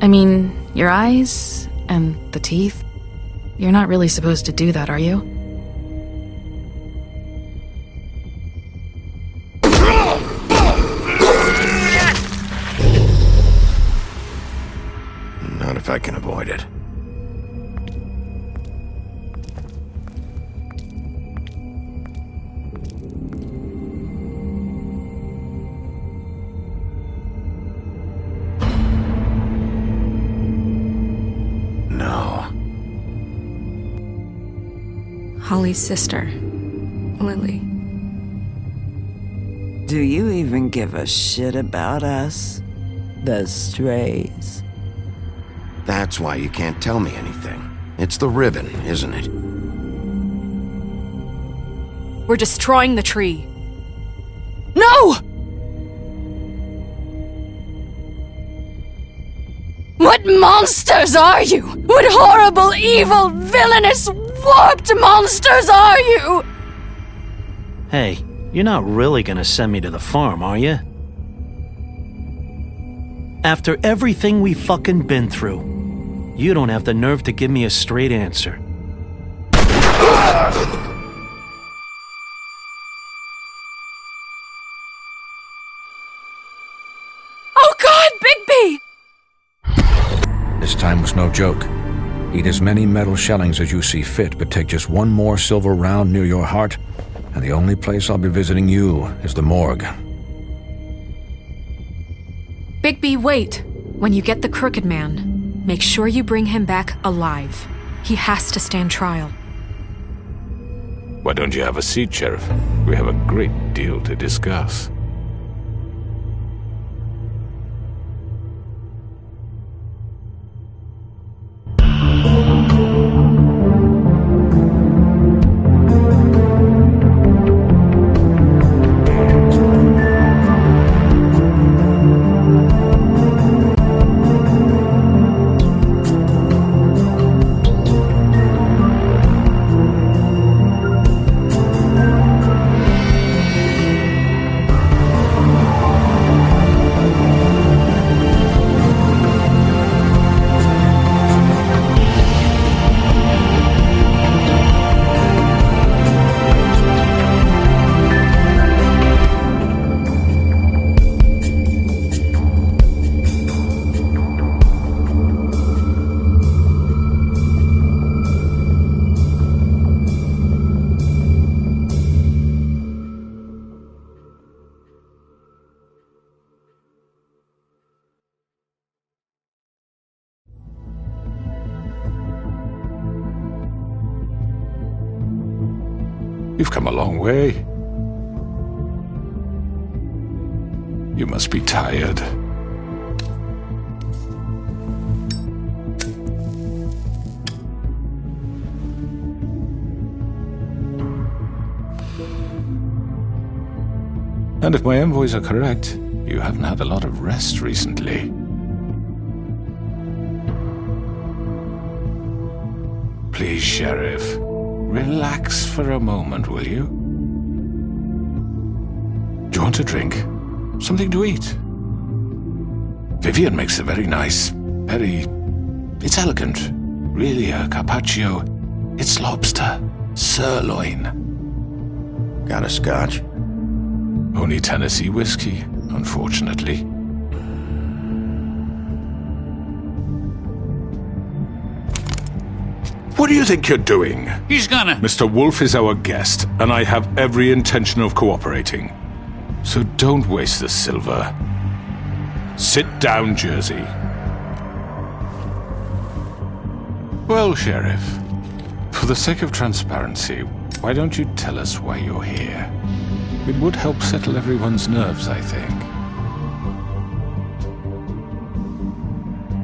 I mean, your eyes and the teeth. You're not really supposed to do that, are you? Not if I can avoid it. Holly's sister, Lily. Do you even give a shit about us? The strays. That's why you can't tell me anything. It's the ribbon, isn't it? We're destroying the tree. No! What monsters are you? What horrible, evil, villainous, warped monsters are you? Hey, you're not really gonna send me to the farm, are you? After everything we fucking been through, you don't have the nerve to give me a straight answer. Oh God, Bigby! This time was no joke. Eat as many metal shellings as you see fit, but take just one more silver round near your heart, and the only place I'll be visiting you is the morgue. Bigby, wait! When you get the Crooked Man, make sure you bring him back alive. He has to stand trial. Why don't you have a seat, Sheriff? We have a great deal to discuss. You've come a long way. You must be tired. And if my envoys are correct, you haven't had a lot of rest recently. Please, Sheriff. Relax for a moment, will you? Do you want a drink? Something to eat? Vivian makes a very nice, it's elegant. Really a carpaccio. It's lobster. Sirloin. Got a scotch? Only Tennessee whiskey, unfortunately. What do you think you're doing? He's gonna... Mr. Wolf is our guest, and I have every intention of cooperating. So don't waste the silver. Sit down, Jersey. Well, Sheriff, for the sake of transparency, why don't you tell us why you're here? It would help settle everyone's nerves, I think.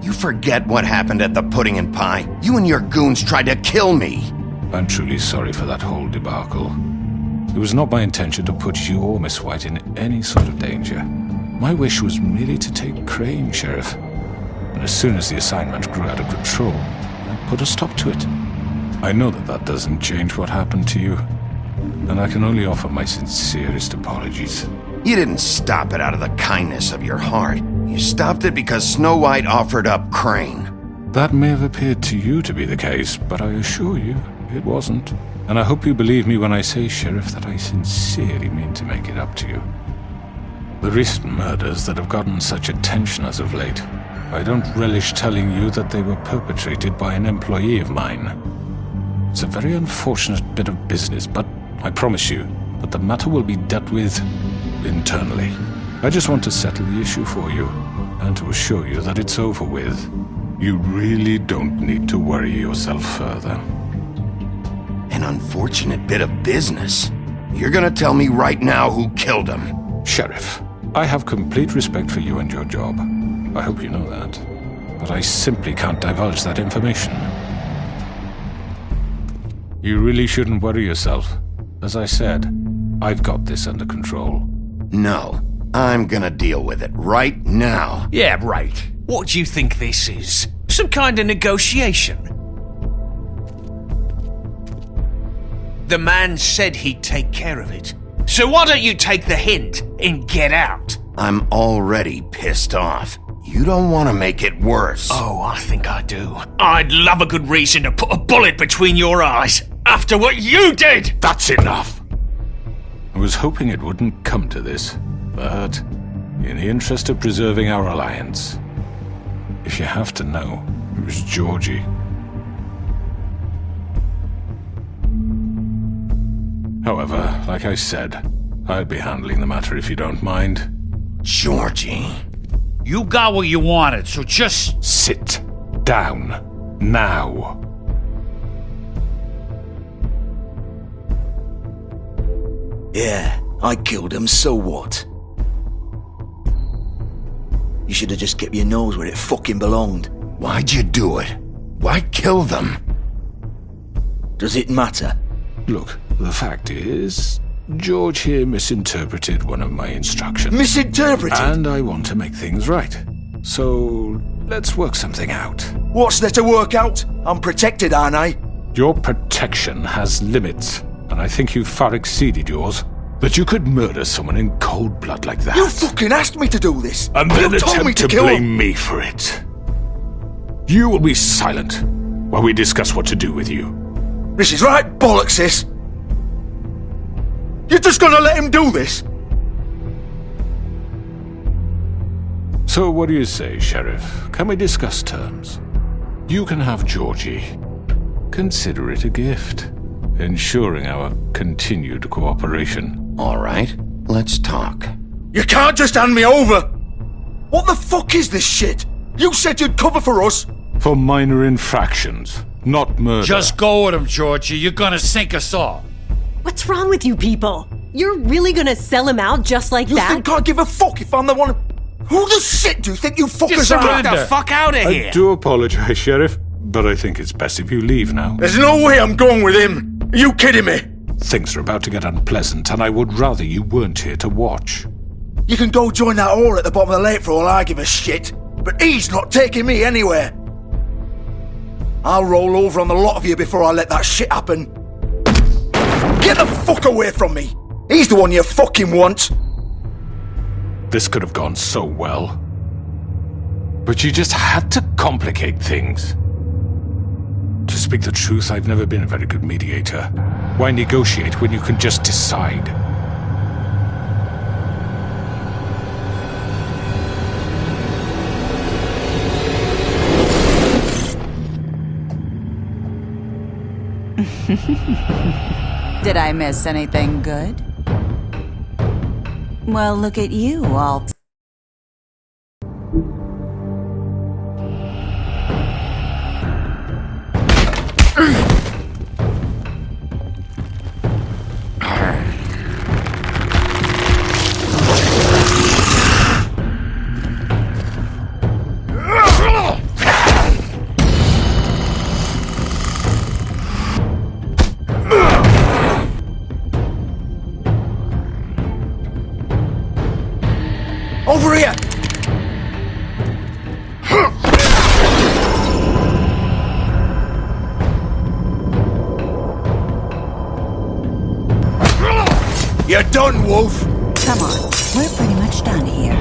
You forget what happened at the Pudding and Pie? You and your goons tried to kill me! I'm truly sorry for that whole debacle. It was not my intention to put you or Miss White in any sort of danger. My wish was merely to take Crane, Sheriff. And as soon as the assignment grew out of control, I put a stop to it. I know that that doesn't change what happened to you, and I can only offer my sincerest apologies. You didn't stop it out of the kindness of your heart. You stopped it because Snow White offered up Crane. That may have appeared to you to be the case, but I assure you, it wasn't. And I hope you believe me when I say, Sheriff, that I sincerely mean to make it up to you. The recent murders that have gotten such attention as of late, I don't relish telling you that they were perpetrated by an employee of mine. It's a very unfortunate bit of business, but I promise you that the matter will be dealt with internally. I just want to settle the issue for you, and to assure you that it's over with. You really don't need to worry yourself further. An unfortunate bit of business? You're gonna tell me right now who killed him? Sheriff, I have complete respect for you and your job. I hope you know that. But I simply can't divulge that information. You really shouldn't worry yourself. As I said, I've got this under control. No, I'm gonna deal with it right now. Yeah, right. What do you think this is? Some kind of negotiation? The man said he'd take care of it. So why don't you take the hint and get out? I'm already pissed off. You don't want to make it worse. Oh, I think I do. I'd love a good reason to put a bullet between your eyes after what you did! That's enough! I was hoping it wouldn't come to this, but in the interest of preserving our alliance, if you have to know, it was Georgie. However, like I said, I'll be handling the matter if you don't mind. Georgie. You got what you wanted, so just... Sit down. Now. Yeah, I killed him, so what? You should have just kept your nose where it fucking belonged. Why'd you do it? Why kill them? Does it matter? Look, the fact is, George here misinterpreted one of my instructions. Misinterpreted? And I want to make things right. So, let's work something out. What's there to work out? I'm protected, aren't I? Your protection has limits, and I think you've far exceeded yours. That you could murder someone in cold blood like that. You fucking asked me to do this! And then you told me attempt to kill blame him. me for it. You will be silent while we discuss what to do with you. This is right bollocks, sis! You're just gonna let him do this? So what do you say, Sheriff? Can we discuss terms? You can have Georgie. Consider it a gift, ensuring our continued cooperation. All right, let's talk. You can't just hand me over! What the fuck is this shit? You said you'd cover for us! For minor infractions, not murder. Just go with him, Georgie. You're gonna sink us all. What's wrong with you people? You're really gonna sell him out just like You that? think I give a fuck if I'm the one? Who the shit do you think you fuckers Just are? surrender. Get the fuck out of I do apologize, Sheriff, but I think it's best if you leave now. There's no way I'm going with him! Are you kidding me? Things are about to get unpleasant, and I would rather you weren't here to watch. You can go join that whore at the bottom of the lake for all I give a shit, but he's not taking me anywhere. I'll roll over on the lot of you before I let that shit happen. Get the fuck away from me! He's the one you fucking want! This could have gone so well. But you just had to complicate things. To speak the truth, I've never been a very good mediator. Why negotiate when you can just decide? Did I miss anything good? Well, look at you, all. Over here! You're done, Wolf! Come on, we're pretty much done here.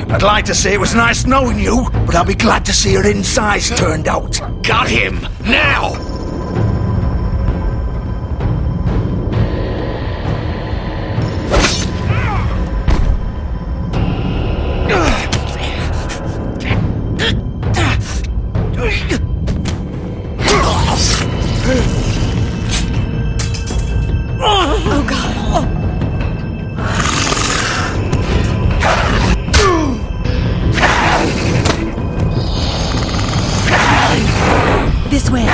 I'd like to say it was nice knowing you, but I'll be glad to see your insides turned out. Got him! Now! Oh, God. This way.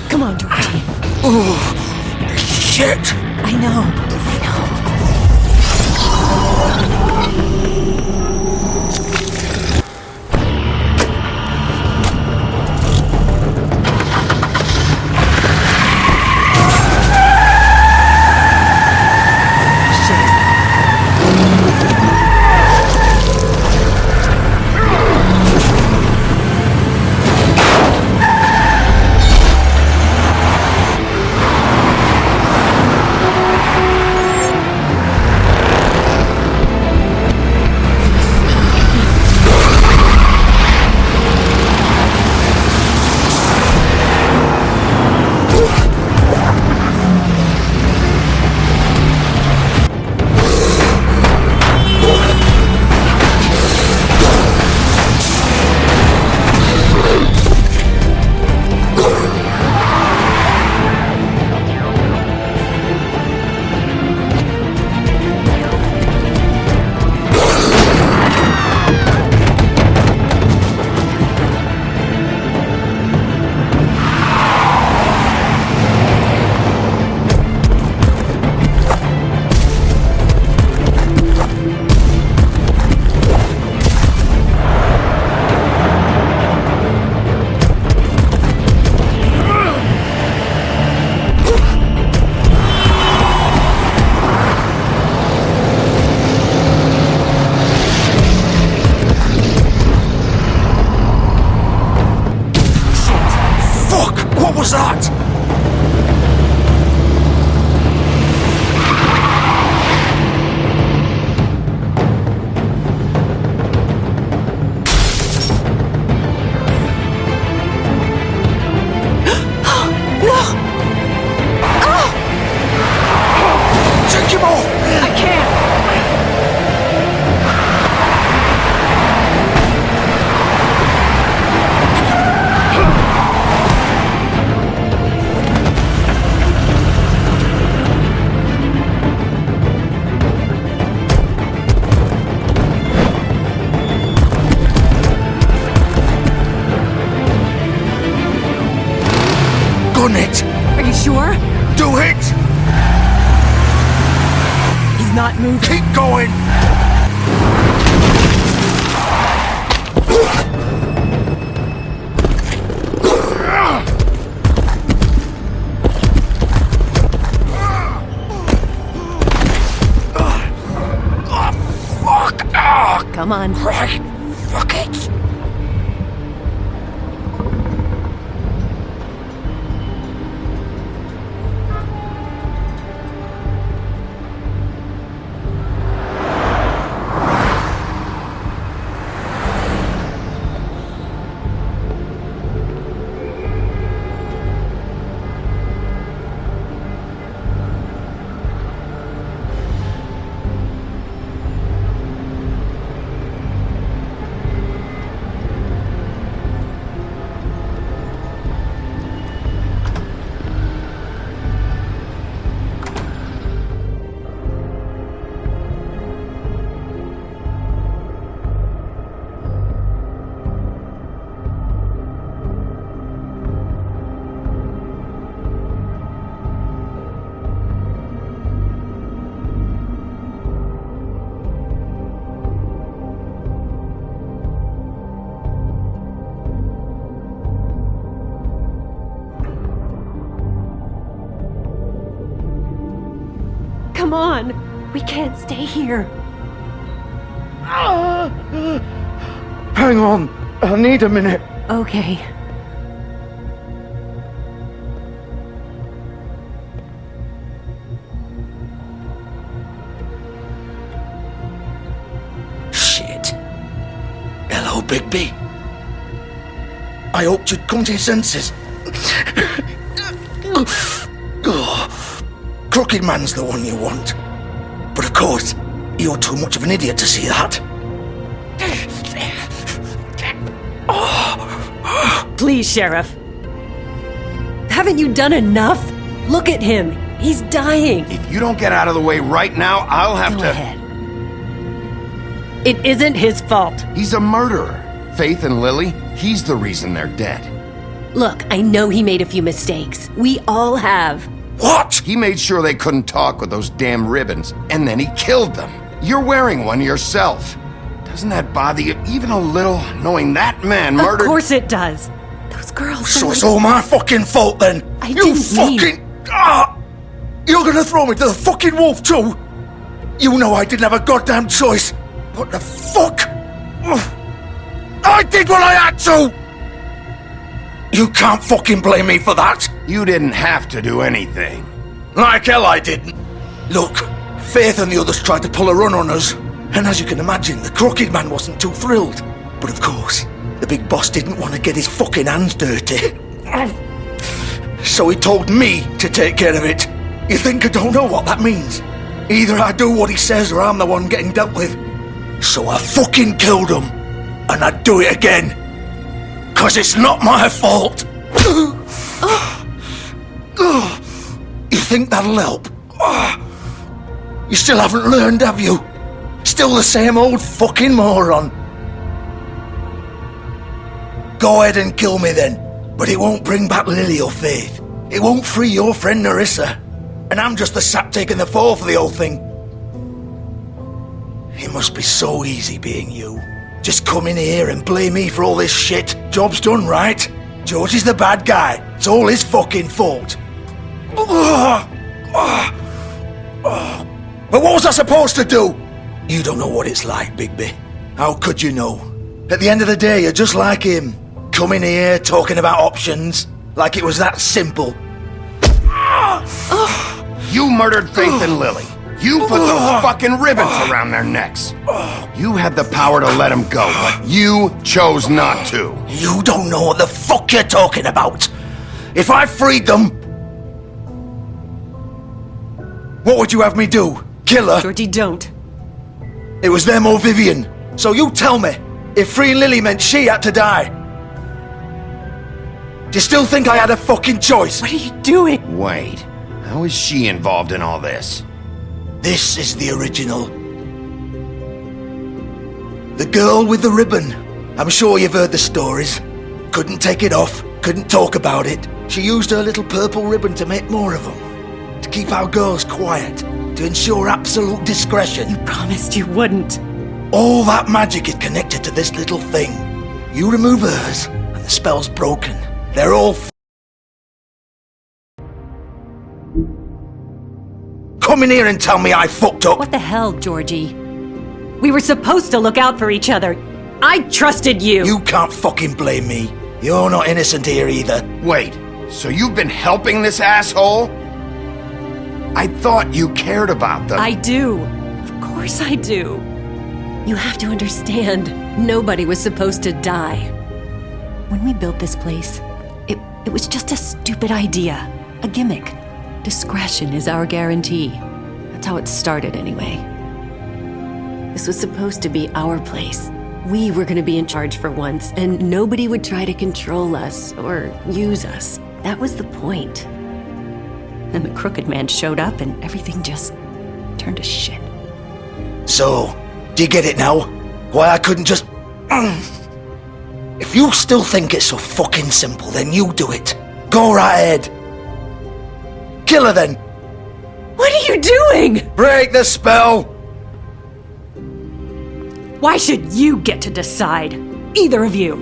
Come on, Georgie. Oh, shit! I know. What was that? Take him off! I can't! Gun it! Are you sure? Do it! He's not moving. Keep going! Fuck! Come on. Right! Fuck it! Come on. We can't stay here. Hang on. I need a minute. Okay. Shit. Hello, Bigby. I hoped you'd come to your senses. Crooked Man's the one you want. But of course, you're too much of an idiot to see that. Please, Sheriff. Haven't you done enough? Look at him. He's dying. If you don't get out of the way right now, I'll have Go to... ahead. It isn't his fault. He's a murderer. Faith and Lily, he's the reason they're dead. Look, I know he made a few mistakes. We all have. What? He made sure they couldn't talk with those damn ribbons, and then he killed them. You're wearing one yourself. Doesn't that bother you even a little, knowing that man murdered... Of course it does. Those girls So are it's like... all my fucking fault then? I You didn't fucking... You're gonna throw me to the fucking wolf too? You know I didn't have a goddamn choice. What the fuck? I did what I had to! You can't fucking blame me for that. You didn't have to do anything. Like hell I didn't. Look, Faith and the others tried to pull a run on us. And as you can imagine, the Crooked Man wasn't too thrilled. But of course, the big boss didn't want to get his fucking hands dirty. So he told me to take care of it. You think I don't know what that means? Either I do what he says or I'm the one getting dealt with. So I fucking killed him. And I'd do it again. 'Cause it's not my fault. You think that'll help? You still haven't learned, have you? Still the same old fucking moron. Go ahead and kill me then. But it won't bring back Lily or Faith. It won't free your friend Nerissa. And I'm just the sap taking the fall for the whole thing. It must be so easy being you. Just come in here and blame me for all this shit. Job's done, right? George is the bad guy. It's all his fucking fault. But what was I supposed to do? You don't know what it's like, Bigby. How could you know? At the end of the day, you're just like him. Coming here, talking about options. Like it was that simple. You murdered Faith and Lily. You put those fucking ribbons around their necks. You had the power to let them go, but you chose not to. You don't know what the fuck you're talking about. If I freed them... What would you have me do? Kill her? Georgie, don't. It was them or Vivian. So you tell me, if freeing Lily meant she had to die. Do you still think I had a fucking choice? What are you doing? Wait, how is she involved in all this? This is the original. The girl with the ribbon. I'm sure you've heard the stories. Couldn't take it off, couldn't talk about it. She used her little purple ribbon to make more of them. To keep our girls quiet. To ensure absolute discretion. You promised you wouldn't. All that magic is connected to this little thing. You remove hers, and the spell's broken. They're all Come in here and tell me I fucked up. What the hell, Georgie? We were supposed to look out for each other. I trusted you. You can't fucking blame me. You're not innocent here either. Wait, so you've been helping this asshole? I thought you cared about them. I do. Of course I do. You have to understand, nobody was supposed to die. When we built this place, it was just a stupid idea. A gimmick. Discretion is our guarantee. That's how it started anyway. This was supposed to be our place. We were going to be in charge for once, and nobody would try to control us or use us. That was the point. Then the Crooked Man showed up and everything just turned to shit. So, do you get it now? Why I couldn't just... If you still think it's so fucking simple, then you do it. Go right ahead. Kill her then. What are you doing? Break the spell. Why should you get to decide? Either of you.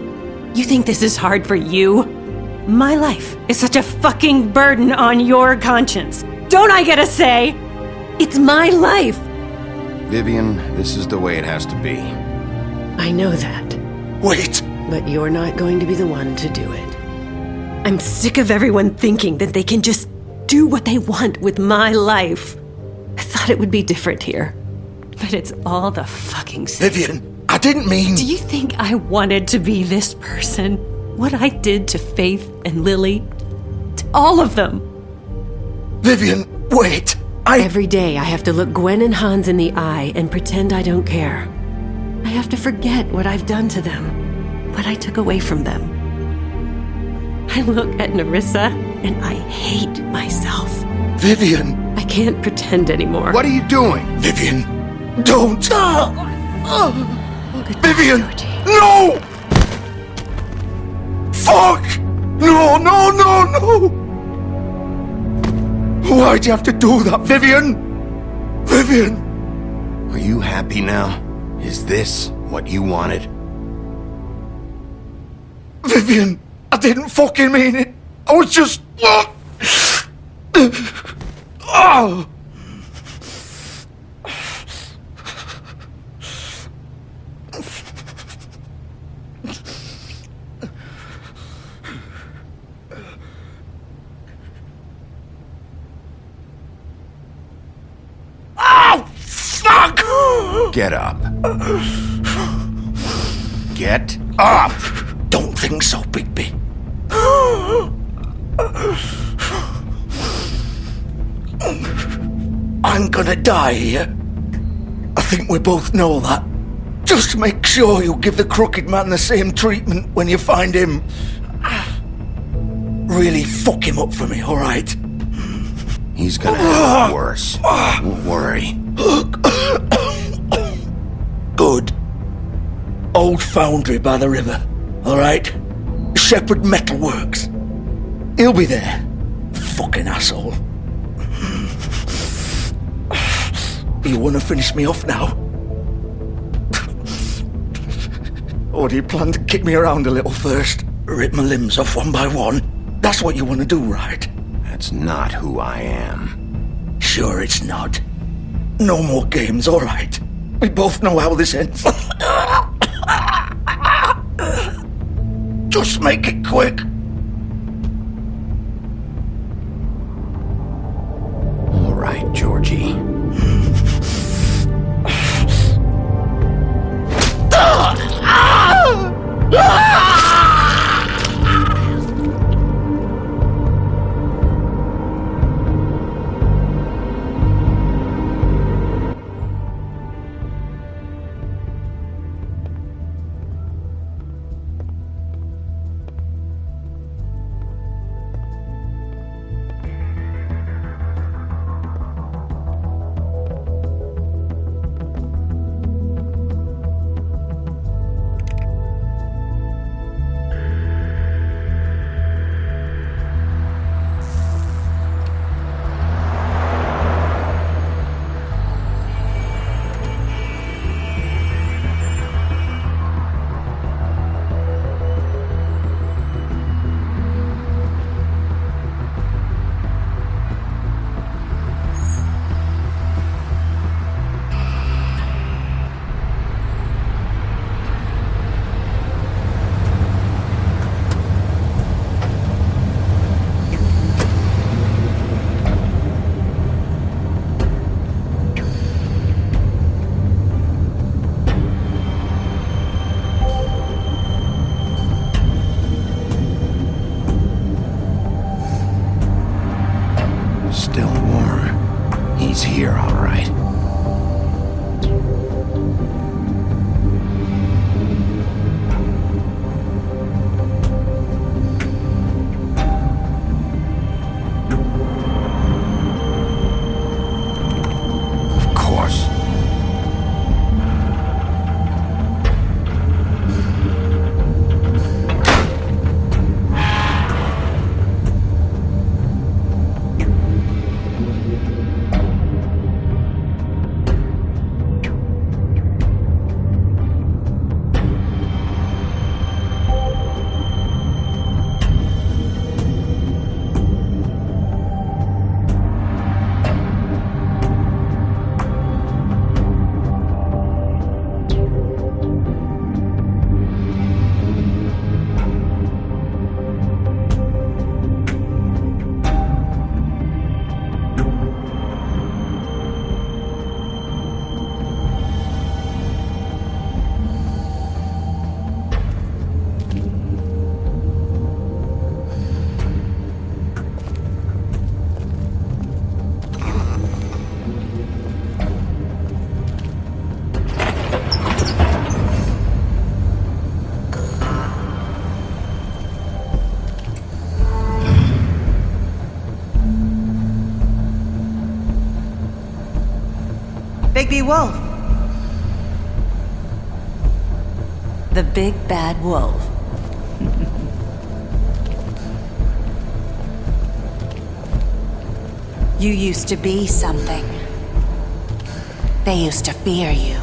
You think this is hard for you? My life is such a fucking burden on your conscience. Don't I get a say? It's my life. Vivian, this is the way it has to be. I know that. Wait! But you're not going to be the one to do it. I'm sick of everyone thinking that they can just do what they want with my life. I thought it would be different here. But it's all the fucking same. Vivian, I didn't mean... Do you think I wanted to be this person? What I did to Faith and Lily? To all of them? Vivian, wait! Every day I have to look Gwen and Hans in the eye and pretend I don't care. I have to forget what I've done to them, what I took away from them. I look at Nerissa and I hate myself. Vivian! I can't pretend anymore. What are you doing? Vivian, don't! Vivian! No! Fuck! No, no, no, no! Why'd you have to do that, Vivian? Vivian! Are you happy now? Is this what you wanted? Vivian, I didn't fucking mean it. I was just... Oh! Get up. Get up! Don't think so, Bigby. I'm gonna die here. I think we both know that. Just make sure you give the Crooked Man the same treatment when you find him. Really fuck him up for me, alright? He's gonna have it worse. Don't worry. Good. Old foundry by the river, alright? Shepherd Metalworks. He'll be there. Fucking asshole. You wanna finish me off now? Or do you plan to kick me around a little first? Rip my limbs off one by one? That's what you wanna do, right? That's not who I am. Sure it's not. No more games, alright? We both know how this ends. Just make it quick. All right, Georgie. Bigby Wolf. The big bad wolf. You used to be something. They used to fear you.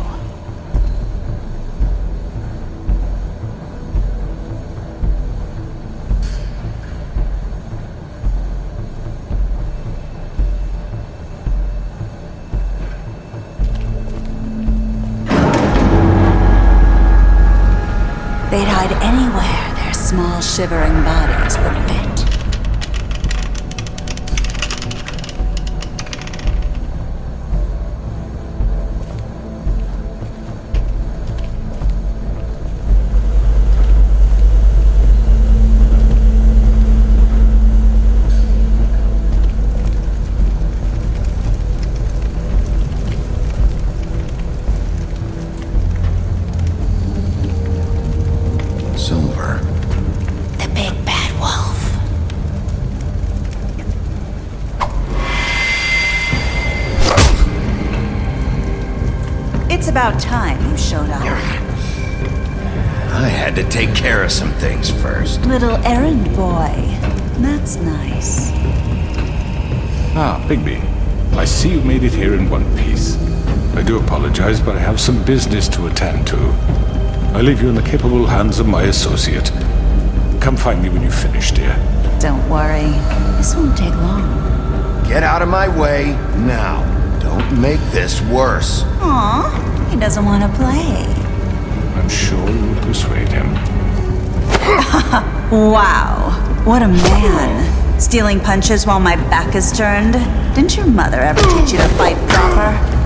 They'd hide anywhere their small, shivering bodies would fit. Silver. The big bad wolf. It's about time you showed up. I had to take care of some things first. Little errand boy. That's nice. Ah, Bigby. I see you made it here in one piece. I do apologize, but I have some business to attend to. I leave you in the capable hands of my associate. Come find me when you finish, dear. Don't worry. This won't take long. Get out of my way now. Don't make this worse. Aw, he doesn't want to play. I'm sure you'll persuade him. Wow, what a man. Stealing punches while my back is turned? Didn't your mother ever teach you to fight proper?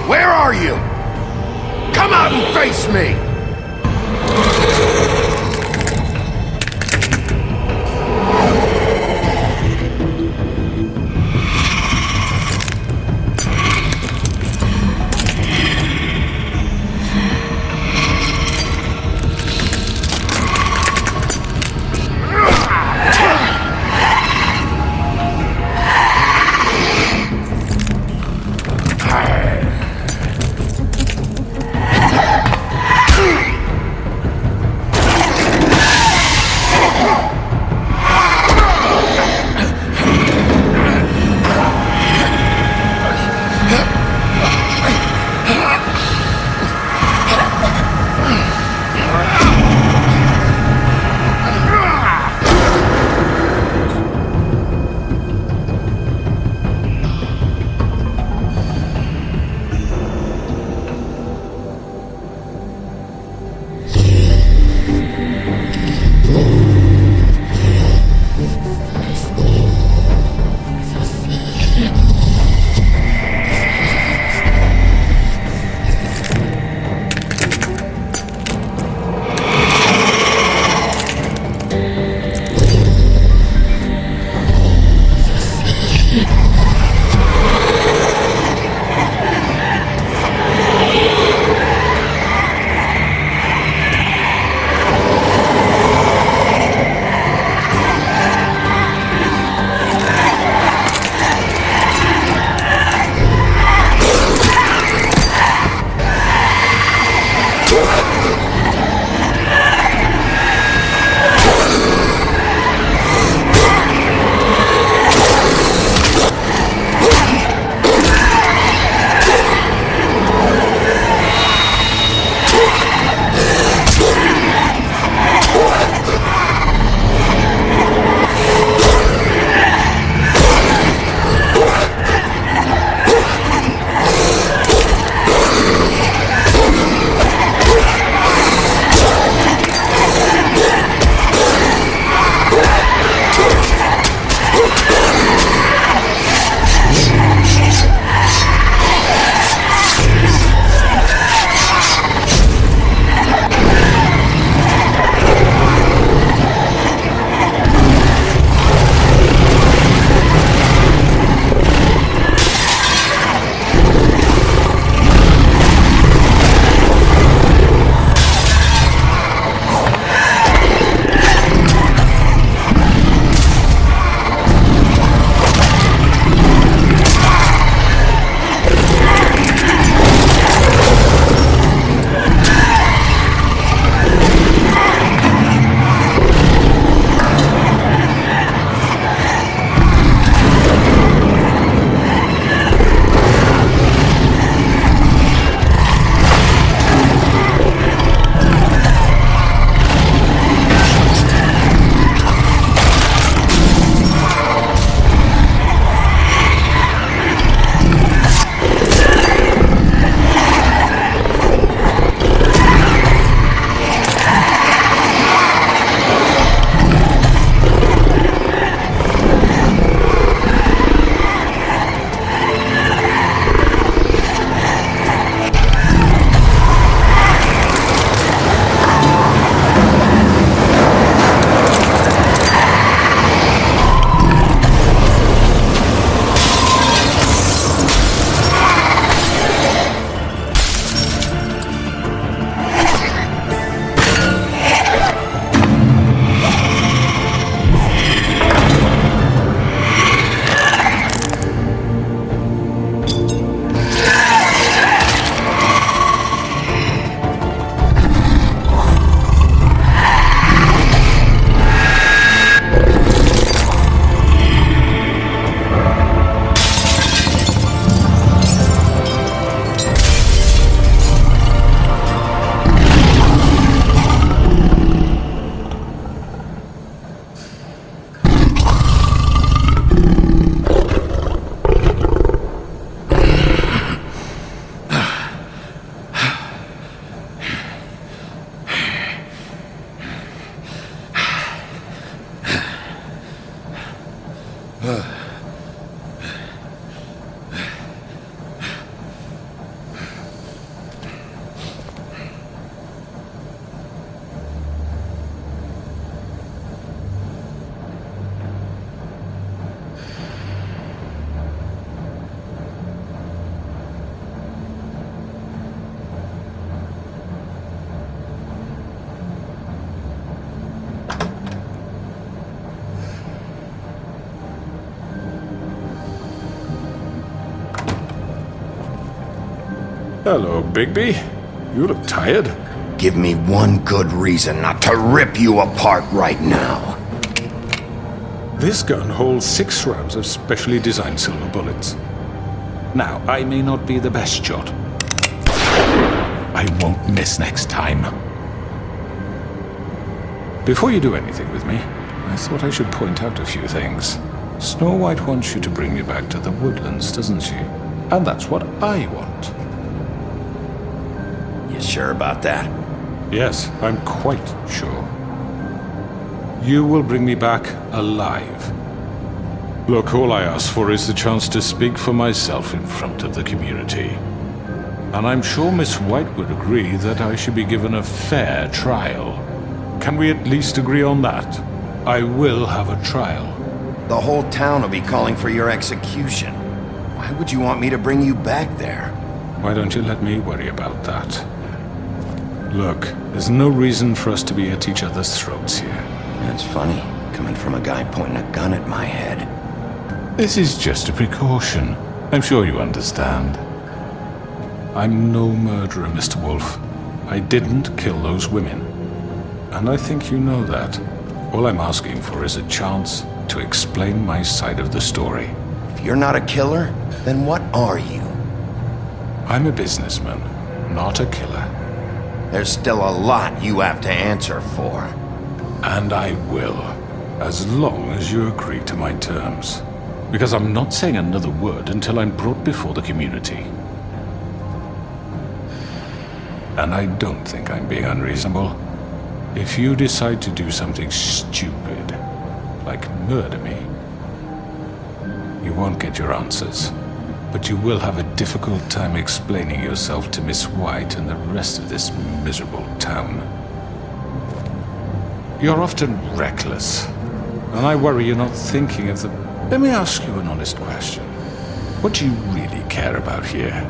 Where are you? Come out and face me! Hello, Bigby. You look tired. Give me one good reason not to rip you apart right now. This gun holds 6 rounds of specially designed silver bullets. Now, I may not be the best shot. I won't miss next time. Before you do anything with me, I thought I should point out a few things. Snow White wants you to bring me back to the woodlands, doesn't she? And that's what I want. You sure about that? Yes, I'm quite sure. You will bring me back alive. Look, all I ask for is the chance to speak for myself in front of the community. And I'm sure Miss White would agree that I should be given a fair trial. Can we at least agree on that? I will have a trial. The whole town will be calling for your execution. Why would you want me to bring you back there? Why don't you let me worry about that? Look, there's no reason for us to be at each other's throats here. That's funny, coming from a guy pointing a gun at my head. This is just a precaution. I'm sure you understand. I'm no murderer, Mr. Wolf. I didn't kill those women. And I think you know that. All I'm asking for is a chance to explain my side of the story. If you're not a killer, then what are you? I'm a businessman, not a killer. There's still a lot you have to answer for. And I will, as long as you agree to my terms. Because I'm not saying another word until I'm brought before the community. And I don't think I'm being unreasonable. If you decide to do something stupid, like murder me, you won't get your answers. But you will have a difficult time explaining yourself to Miss White and the rest of this miserable town. You're often reckless, and I worry you're not thinking of the... Let me ask you an honest question. What do you really care about here?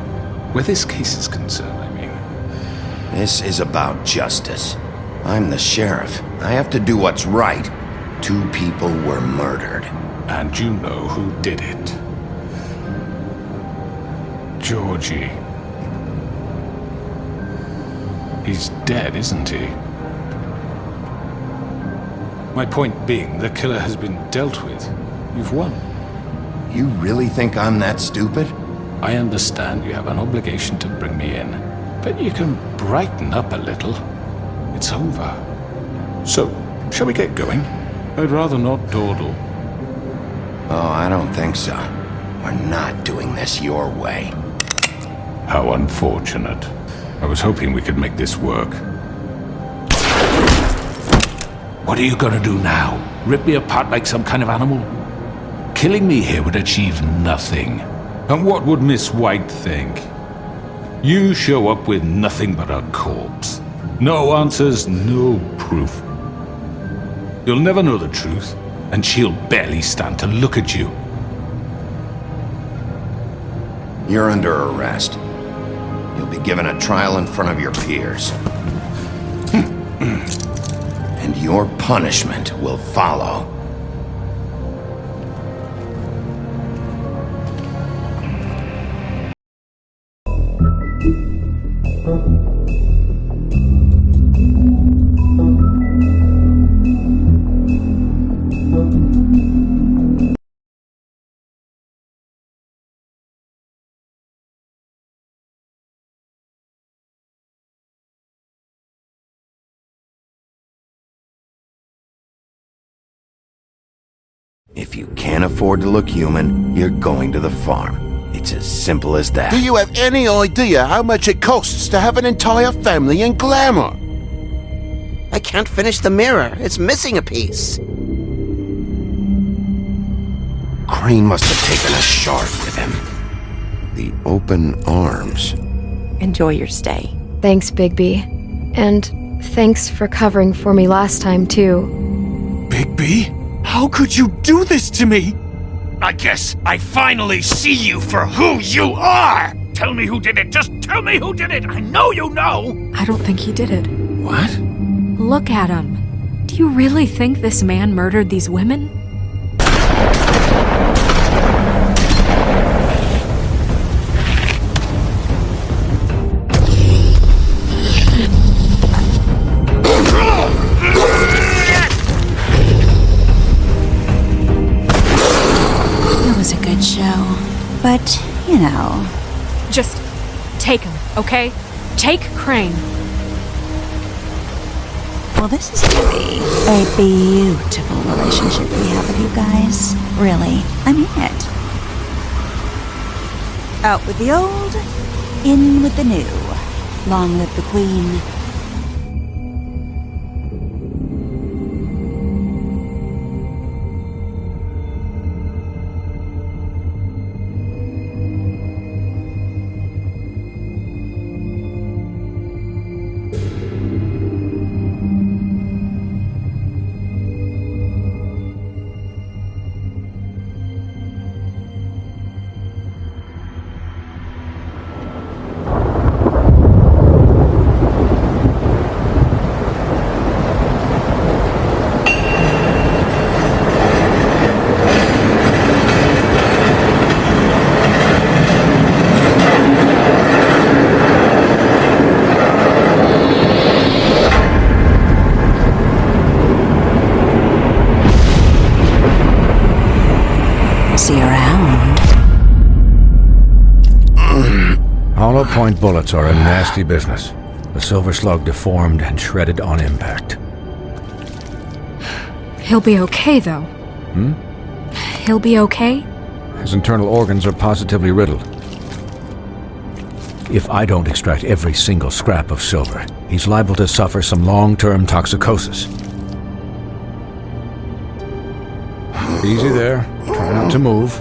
Where this case is concerned, I mean. This is about justice. I'm the sheriff. I have to do what's right. 2 people were murdered. And you know who did it. Georgie. He's dead, isn't he? My point being, the killer has been dealt with. You've won. You really think I'm that stupid? I understand you have an obligation to bring me in, but you can brighten up a little. It's over. So, shall we get going? I'd rather not dawdle. Oh, I don't think so. We're not doing this your way. How unfortunate. I was hoping we could make this work. What are you gonna do now? Rip me apart like some kind of animal? Killing me here would achieve nothing. And what would Miss White think? You show up with nothing but a corpse. No answers, no proof. You'll never know the truth, and she'll barely stand to look at you. You're under arrest. You'll be given a trial in front of your peers. And your punishment will follow. If you can't afford to look human, you're going to the farm. It's as simple as that. Do you have any idea how much it costs to have an entire family in Glamour? I can't finish the mirror. It's missing a piece. Crane must have taken a shard with him. The open arms. Enjoy your stay. Thanks, Bigby. And thanks for covering for me last time, too. Bigby? How could you do this to me? I guess I finally see you for who you are! Tell me who did it! Just tell me who did it! I know you know! I don't think he did it. What? Look at him. Do you really think this man murdered these women? You know. Just take him, okay? Take Crane. Well, this is gonna be a beautiful relationship we have with you guys. Really. I mean it. Out with the old, in with the new. Long live the Queen. See you around. Hollow point bullets are a nasty business. The Silver Slug deformed and shredded on impact. He'll be okay, though. He'll be okay? His internal organs are positively riddled. If I don't extract every single scrap of silver, he's liable to suffer some long-term toxicosis. Easy there. Try not to move.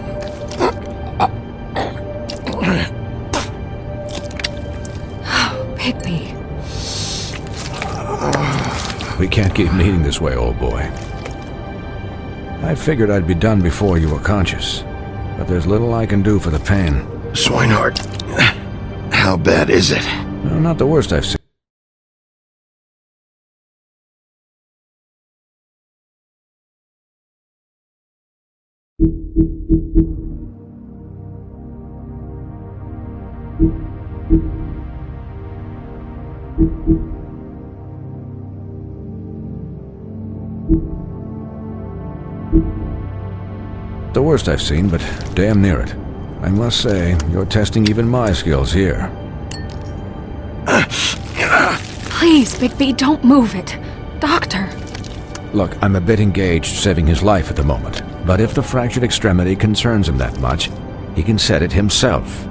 Bigby. We can't keep meeting this way, old boy. I figured I'd be done before you were conscious, but there's little I can do for the pain. Swinehart, how bad is it? No, not the worst I've seen. The worst I've seen, but damn near it. I must say, you're testing even my skills here. Please, Bigby, don't move it. Doctor. Look, I'm a bit engaged saving his life at the moment, but if the fractured extremity concerns him that much, he can set it himself.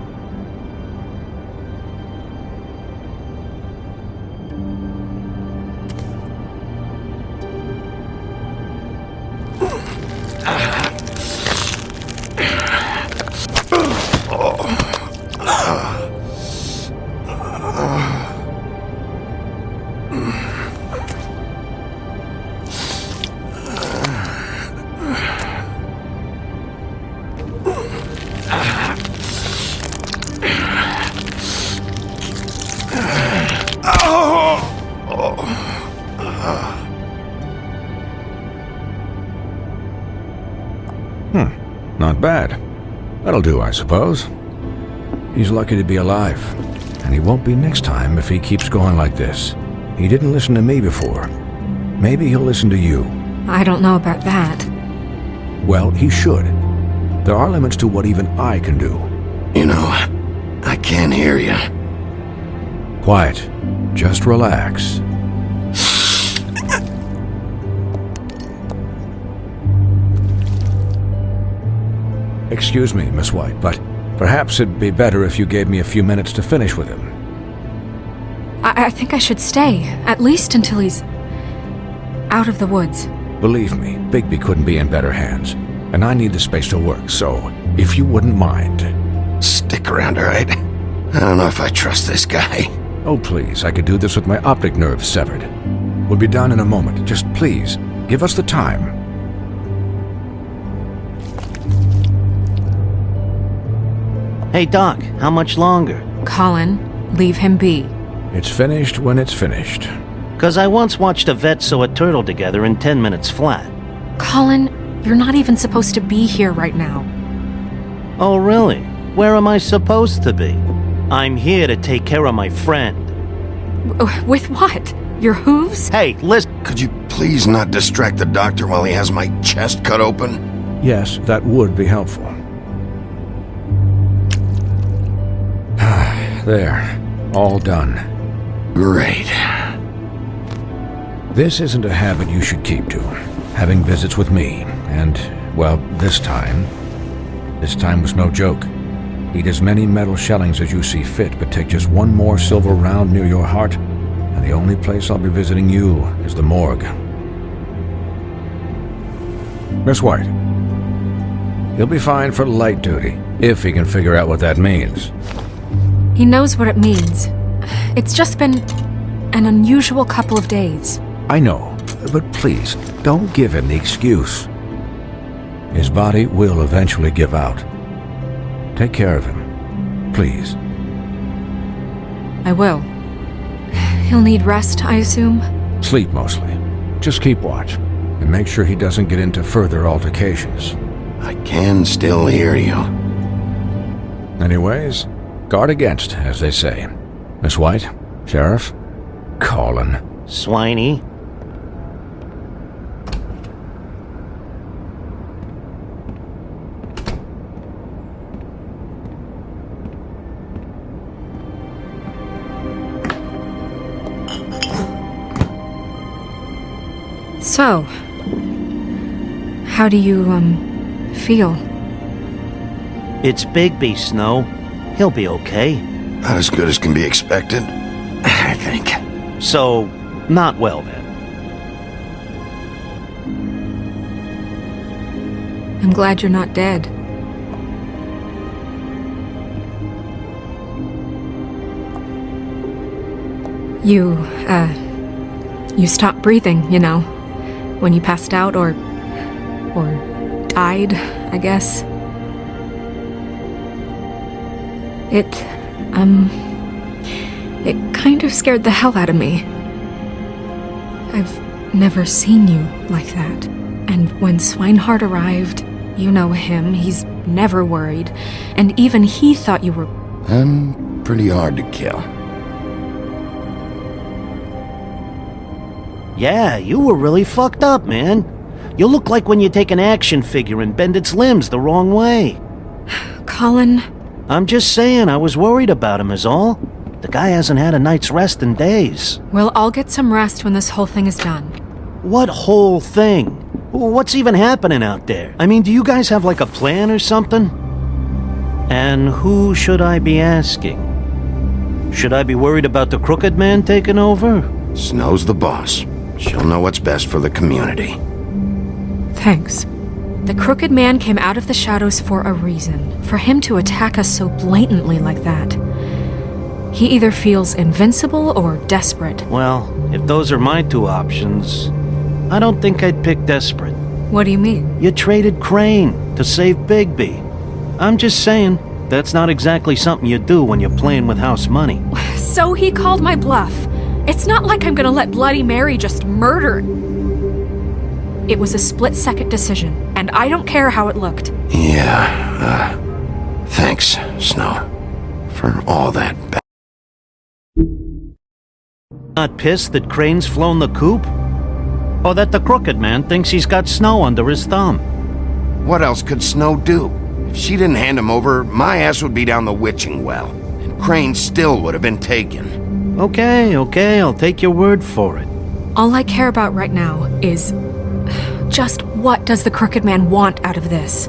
Not bad. That'll do, I suppose. He's lucky to be alive, and he won't be next time if he keeps going like this. He didn't listen to me before. Maybe he'll listen to you. I don't know about that. Well, he should. There are limits to what even I can do. You know, I can't hear you. Quiet. Just relax. Excuse me, Miss White, but perhaps it'd be better if you gave me a few minutes to finish with him. I think I should stay, at least until he's out of the woods. Believe me, Bigby couldn't be in better hands, and I need the space to work, so if you wouldn't mind. Stick around, all right? I don't know if I trust this guy. Oh, please, I could do this with my optic nerve severed. We'll be done in a moment. Just please, give us the time. Hey, Doc, how much longer? Colin, leave him be. It's finished when it's finished. 'Cause I once watched a vet sew a turtle together in 10 minutes flat. Colin, you're not even supposed to be here right now. Oh, really? Where am I supposed to be? I'm here to take care of my friend. With what? Your hooves? Hey, listen. Could you please not distract the doctor while he has my chest cut open? Yes, that would be helpful. There. All done. Great. This isn't a habit you should keep to. Having visits with me, and, well, this time was no joke. Eat as many metal shellings as you see fit, but take just one more silver round near your heart, and the only place I'll be visiting you is the morgue. Miss White, he'll be fine for light duty, if he can figure out what that means. He knows what it means. It's just been an unusual couple of days. I know, but please, don't give him the excuse. His body will eventually give out. Take care of him, please. I will. He'll need rest, I assume? Sleep mostly. Just keep watch, and make sure he doesn't get into further altercations. I can still hear you. Anyways, guard against, as they say. Miss White, Sheriff, Colin. Swiney. So, how do you, feel? It's Bigby, Snow. He'll be okay. Not as good as can be expected, I think. So, not well then. I'm glad you're not dead. You stopped breathing, you know, when you passed out or died, I guess. It kind of scared the hell out of me. I've never seen you like that. And when Swinehart arrived, you know him, he's never worried. And even he thought you were... I'm pretty hard to kill. Yeah, you were really fucked up, man. You look like when you take an action figure and bend its limbs the wrong way. Colin... I'm just saying, I was worried about him is all. The guy hasn't had a night's rest in days. We'll all get some rest when this whole thing is done. What whole thing? What's even happening out there? I mean, do you guys have like a plan or something? And who should I be asking? Should I be worried about the Crooked Man taking over? Snow's the boss. She'll know what's best for the community. Thanks. The Crooked Man came out of the shadows for a reason. For him to attack us so blatantly like that. He either feels invincible or desperate. Well, if those are my two options, I don't think I'd pick desperate. What do you mean? You traded Crane to save Bigby. I'm just saying, that's not exactly something you do when you're playing with house money. So he called my bluff. It's not like I'm gonna let Bloody Mary just murder... It was a split-second decision, and I don't care how it looked. Yeah, thanks, Snow, for all that Not pissed that Crane's flown the coop? Or that the Crooked Man thinks he's got Snow under his thumb? What else could Snow do? If she didn't hand him over, my ass would be down the witching well, and Crane still would have been taken. Okay, I'll take your word for it. All I care about right now is... just what does the Crooked Man want out of this?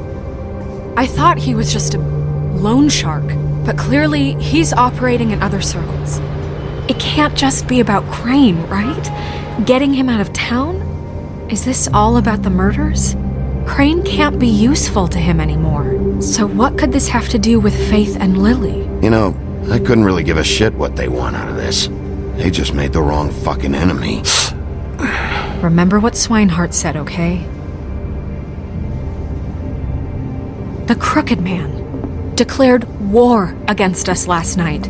I thought he was just a loan shark, but clearly he's operating in other circles. It can't just be about Crane, right? Getting him out of town? Is this all about the murders? Crane can't be useful to him anymore. So what could this have to do with Faith and Lily? You know, I couldn't really give a shit what they want out of this. They just made the wrong fucking enemy. Remember what Swinehart said, okay? The Crooked Man declared war against us last night.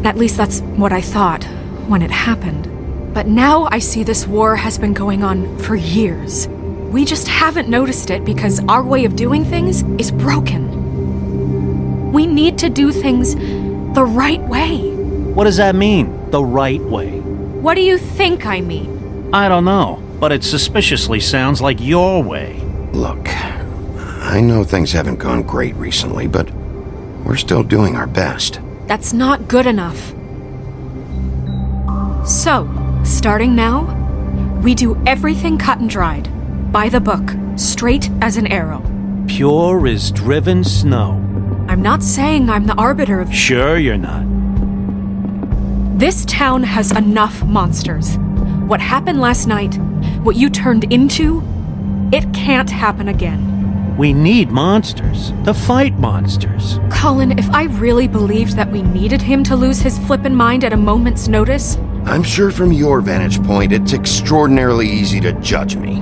At least that's what I thought when it happened. But now I see this war has been going on for years. We just haven't noticed it because our way of doing things is broken. We need to do things the right way. What does that mean, the right way? What do you think I mean? I don't know, but it suspiciously sounds like your way. Look, I know things haven't gone great recently, but we're still doing our best. That's not good enough. So, starting now, we do everything cut and dried. By the book, straight as an arrow. Pure as driven snow. I'm not saying I'm the arbiter of... Sure you're not. This town has enough monsters. What happened last night, what you turned into, it can't happen again. We need monsters to fight monsters. Colin, if I really believed that we needed him to lose his flippin' mind at a moment's notice... I'm sure from your vantage point, it's extraordinarily easy to judge me.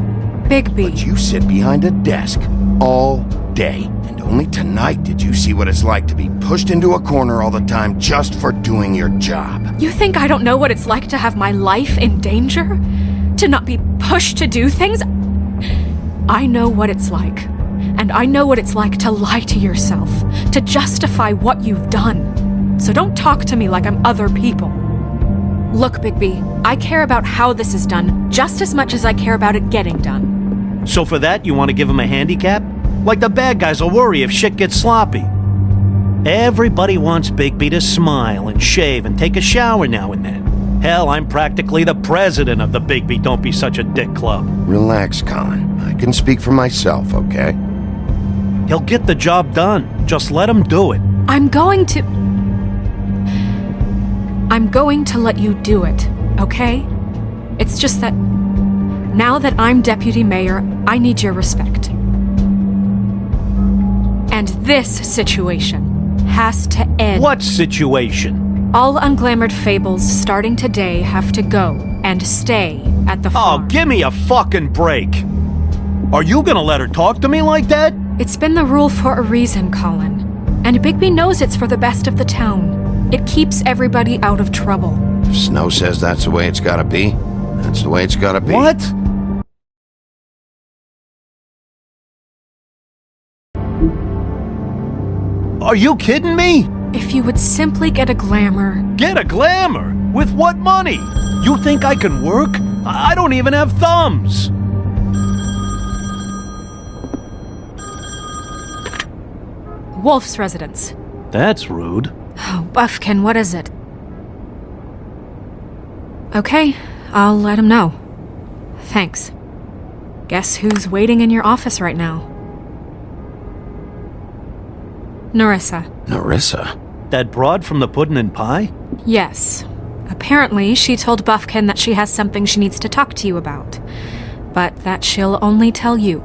Bigby. But you sit behind a desk all day, and only tonight did you see what it's like to be pushed into a corner all the time just for doing your job. You think I don't know what it's like to have my life in danger? To not be pushed to do things? I know what it's like. And I know what it's like to lie to yourself, to justify what you've done. So don't talk to me like I'm other people. Look, Bigby, I care about how this is done just as much as I care about it getting done. So for that, you want to give him a handicap? Like the bad guys will worry if shit gets sloppy. Everybody wants Bigby to smile and shave and take a shower now and then. Hell, I'm practically the president of the Bigby Don't Be Such a Dick Club. Relax, Colin. I can speak for myself, okay? He'll get the job done. Just let him do it. I'm going to let you do it, okay? It's just that now that I'm deputy mayor, I need your respect. And this situation has to end. What situation? All unglamored fables starting today have to go and stay at the farm. Oh, give me a fucking break. Are you gonna let her talk to me like that? It's been the rule for a reason, Colin. And Bigby knows it's for the best of the town. It keeps everybody out of trouble. If Snow says that's the way it's gotta be, that's the way it's gotta be. What? Are you kidding me? If you would simply get a glamour... Get a glamour? With what money? You think I can work? I don't even have thumbs. Wolf's residence. That's rude. Oh, Buffkin, what is it? Okay, I'll let him know. Thanks. Guess who's waiting in your office right now? Nerissa. Nerissa? That broad from the Puddin' and Pie? Yes. Apparently, she told Buffkin that she has something she needs to talk to you about. But that she'll only tell you.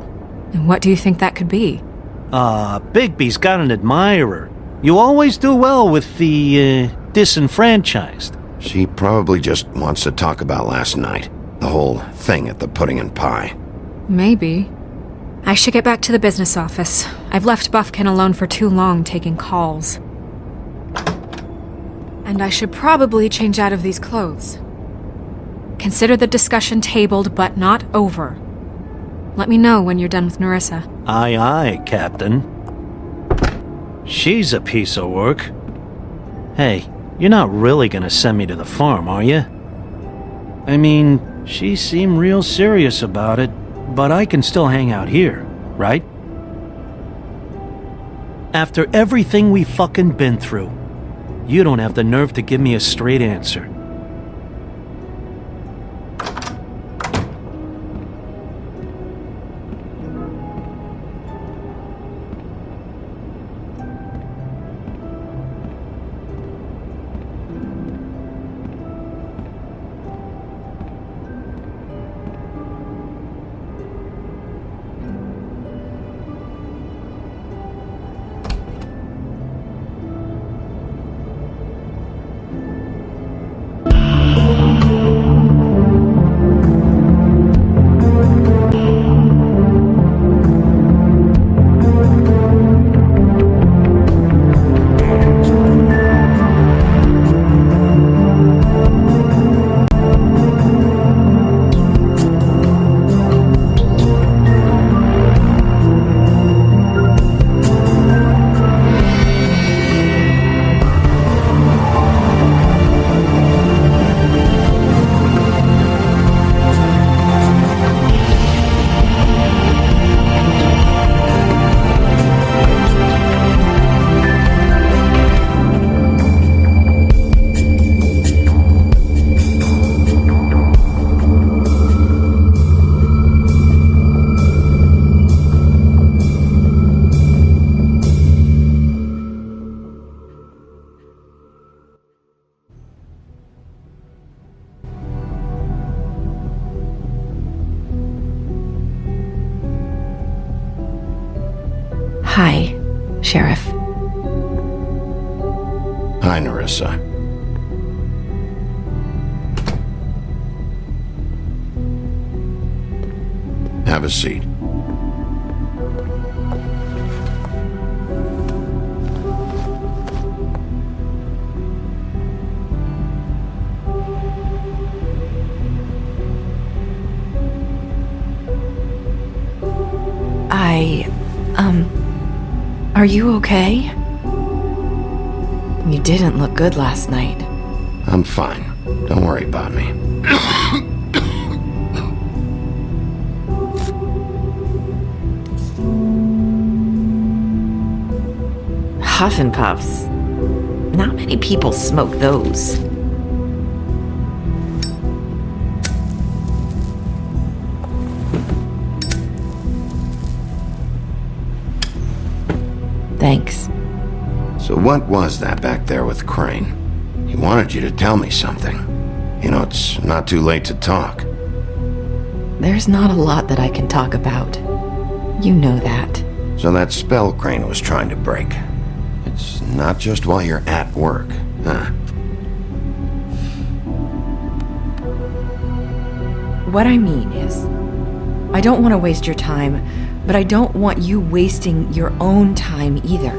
And what do you think that could be? Bigby's got an admirer. You always do well with the, disenfranchised. She probably just wants to talk about last night. The whole thing at the Pudding and Pie. Maybe. I should get back to the business office. I've left Buffkin alone for too long taking calls. And I should probably change out of these clothes. Consider the discussion tabled, but not over. Let me know when you're done with Nerissa. Aye, aye, Captain. She's a piece of work. Hey, you're not really gonna send me to the farm, are you? I mean, she seemed real serious about it, but I can still hang out here, right? After everything we fucking been through, you don't have the nerve to give me a straight answer. Hi, Sheriff. Hi, Nerissa. Have a seat. Are you okay? You didn't look good last night. I'm fine. Don't worry about me. Huff and Puffs. Not many people smoke those. Thanks. So what was that back there with Crane? He wanted you to tell me something. You know, it's not too late to talk. There's not a lot that I can talk about. You know that. So that spell Crane was trying to break. It's not just while you're at work, huh? What I mean is, I don't want to waste your time, but I don't want you wasting your own time either.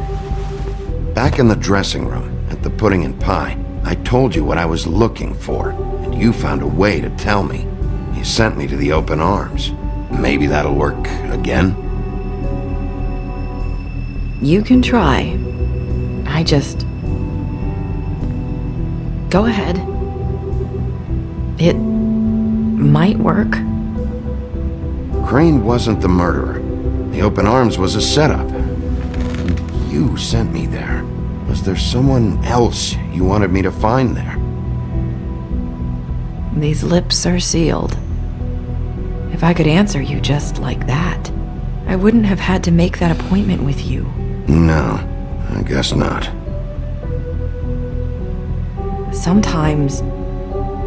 Back in the dressing room, at the Pudding and Pie, I told you what I was looking for, and you found a way to tell me. You sent me to the open arms. Maybe that'll work again? You can try. I just... Go ahead. It might work. Crane wasn't the murderer. The open arms was a setup. And you sent me there. Was there someone else you wanted me to find there? These lips are sealed. If I could answer you just like that, I wouldn't have had to make that appointment with you. No, I guess not. Sometimes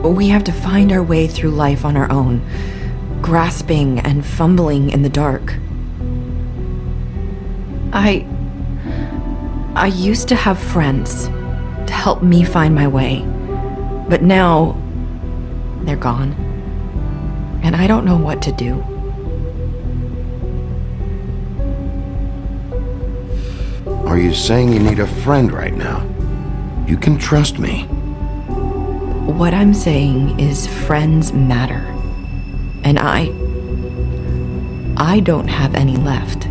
we have to find our way through life on our own, grasping and fumbling in the dark. I used to have friends to help me find my way, but now they're gone, and I don't know what to do. Are you saying you need a friend right now? You can trust me. What I'm saying is friends matter, and I don't have any left.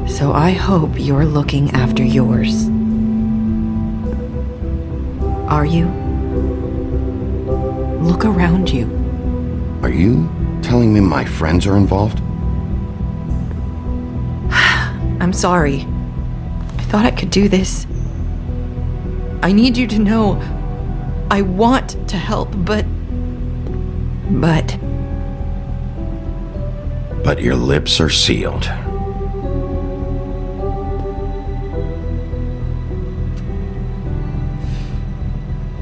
So I hope you're looking after yours. Are you? Look around you. Are you telling me my friends are involved? I'm sorry. I thought I could do this. I need you to know I want to help, but... But your lips are sealed.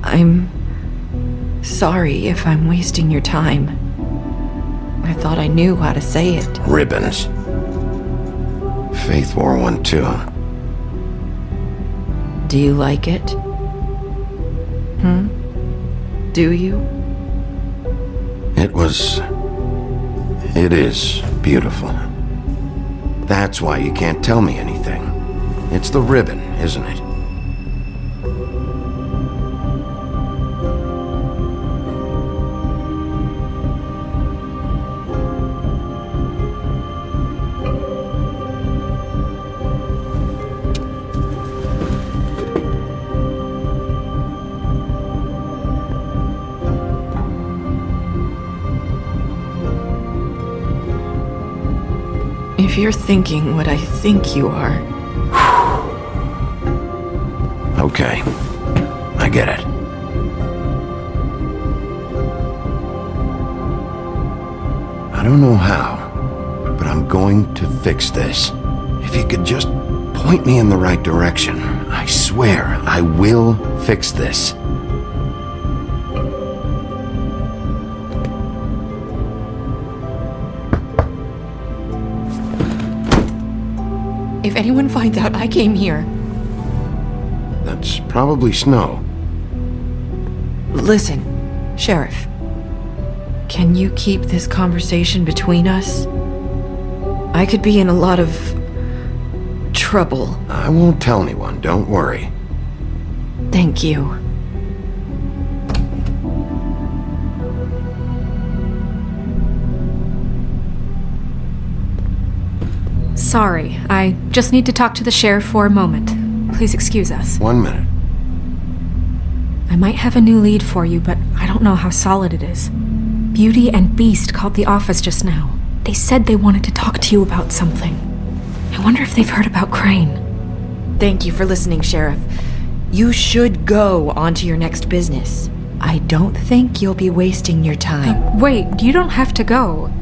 I'm sorry if I'm wasting your time. I thought I knew how to say it. Ribbons. Faith wore one too, huh? Do you like it? Do you? It is beautiful. That's why you can't tell me anything. It's the ribbon, isn't it? If you're thinking what I think you are... Okay. I get it. I don't know how, but I'm going to fix this. If you could just point me in the right direction, I swear I will fix this. If anyone finds out I came here... That's probably Snow. Listen, Sheriff. Can you keep this conversation between us? I could be in a lot of... trouble. I won't tell anyone, don't worry. Thank you. Sorry, I just need to talk to the sheriff for a moment. Please excuse us. 1 minute. I might have a new lead for you, but I don't know how solid it is. Beauty and Beast called the office just now. They said they wanted to talk to you about something. I wonder if they've heard about Crane. Thank you for listening, Sheriff. You should go on to your next business. I don't think you'll be wasting your time. Wait, you don't have to go.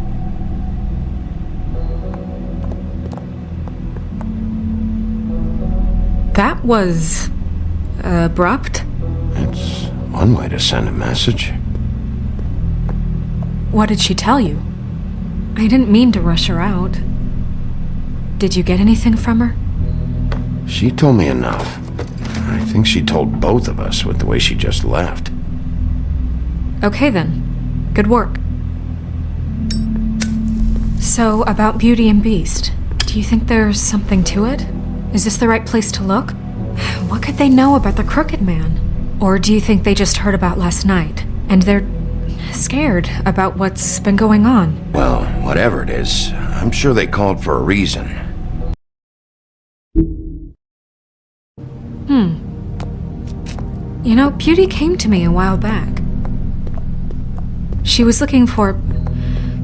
That was... abrupt? It's one way to send a message. What did she tell you? I didn't mean to rush her out. Did you get anything from her? She told me enough. I think she told both of us with the way she just left. Okay then. Good work. So, about Beauty and Beast, do you think there's something to it? Is this the right place to look? What could they know about the Crooked Man? Or do you think they just heard about last night, and they're scared about what's been going on? Well, whatever it is, I'm sure they called for a reason. You know, Beauty came to me a while back. She was looking for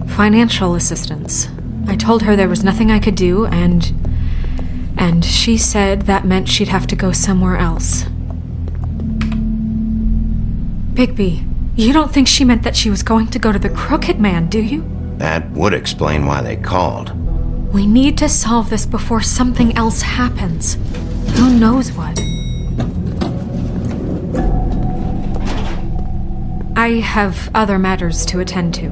financial assistance. I told her there was nothing I could do, and she said that meant she'd have to go somewhere else. Bigby, you don't think she meant that she was going to go to the Crooked Man, do you? That would explain why they called. We need to solve this before something else happens. Who knows what? I have other matters to attend to.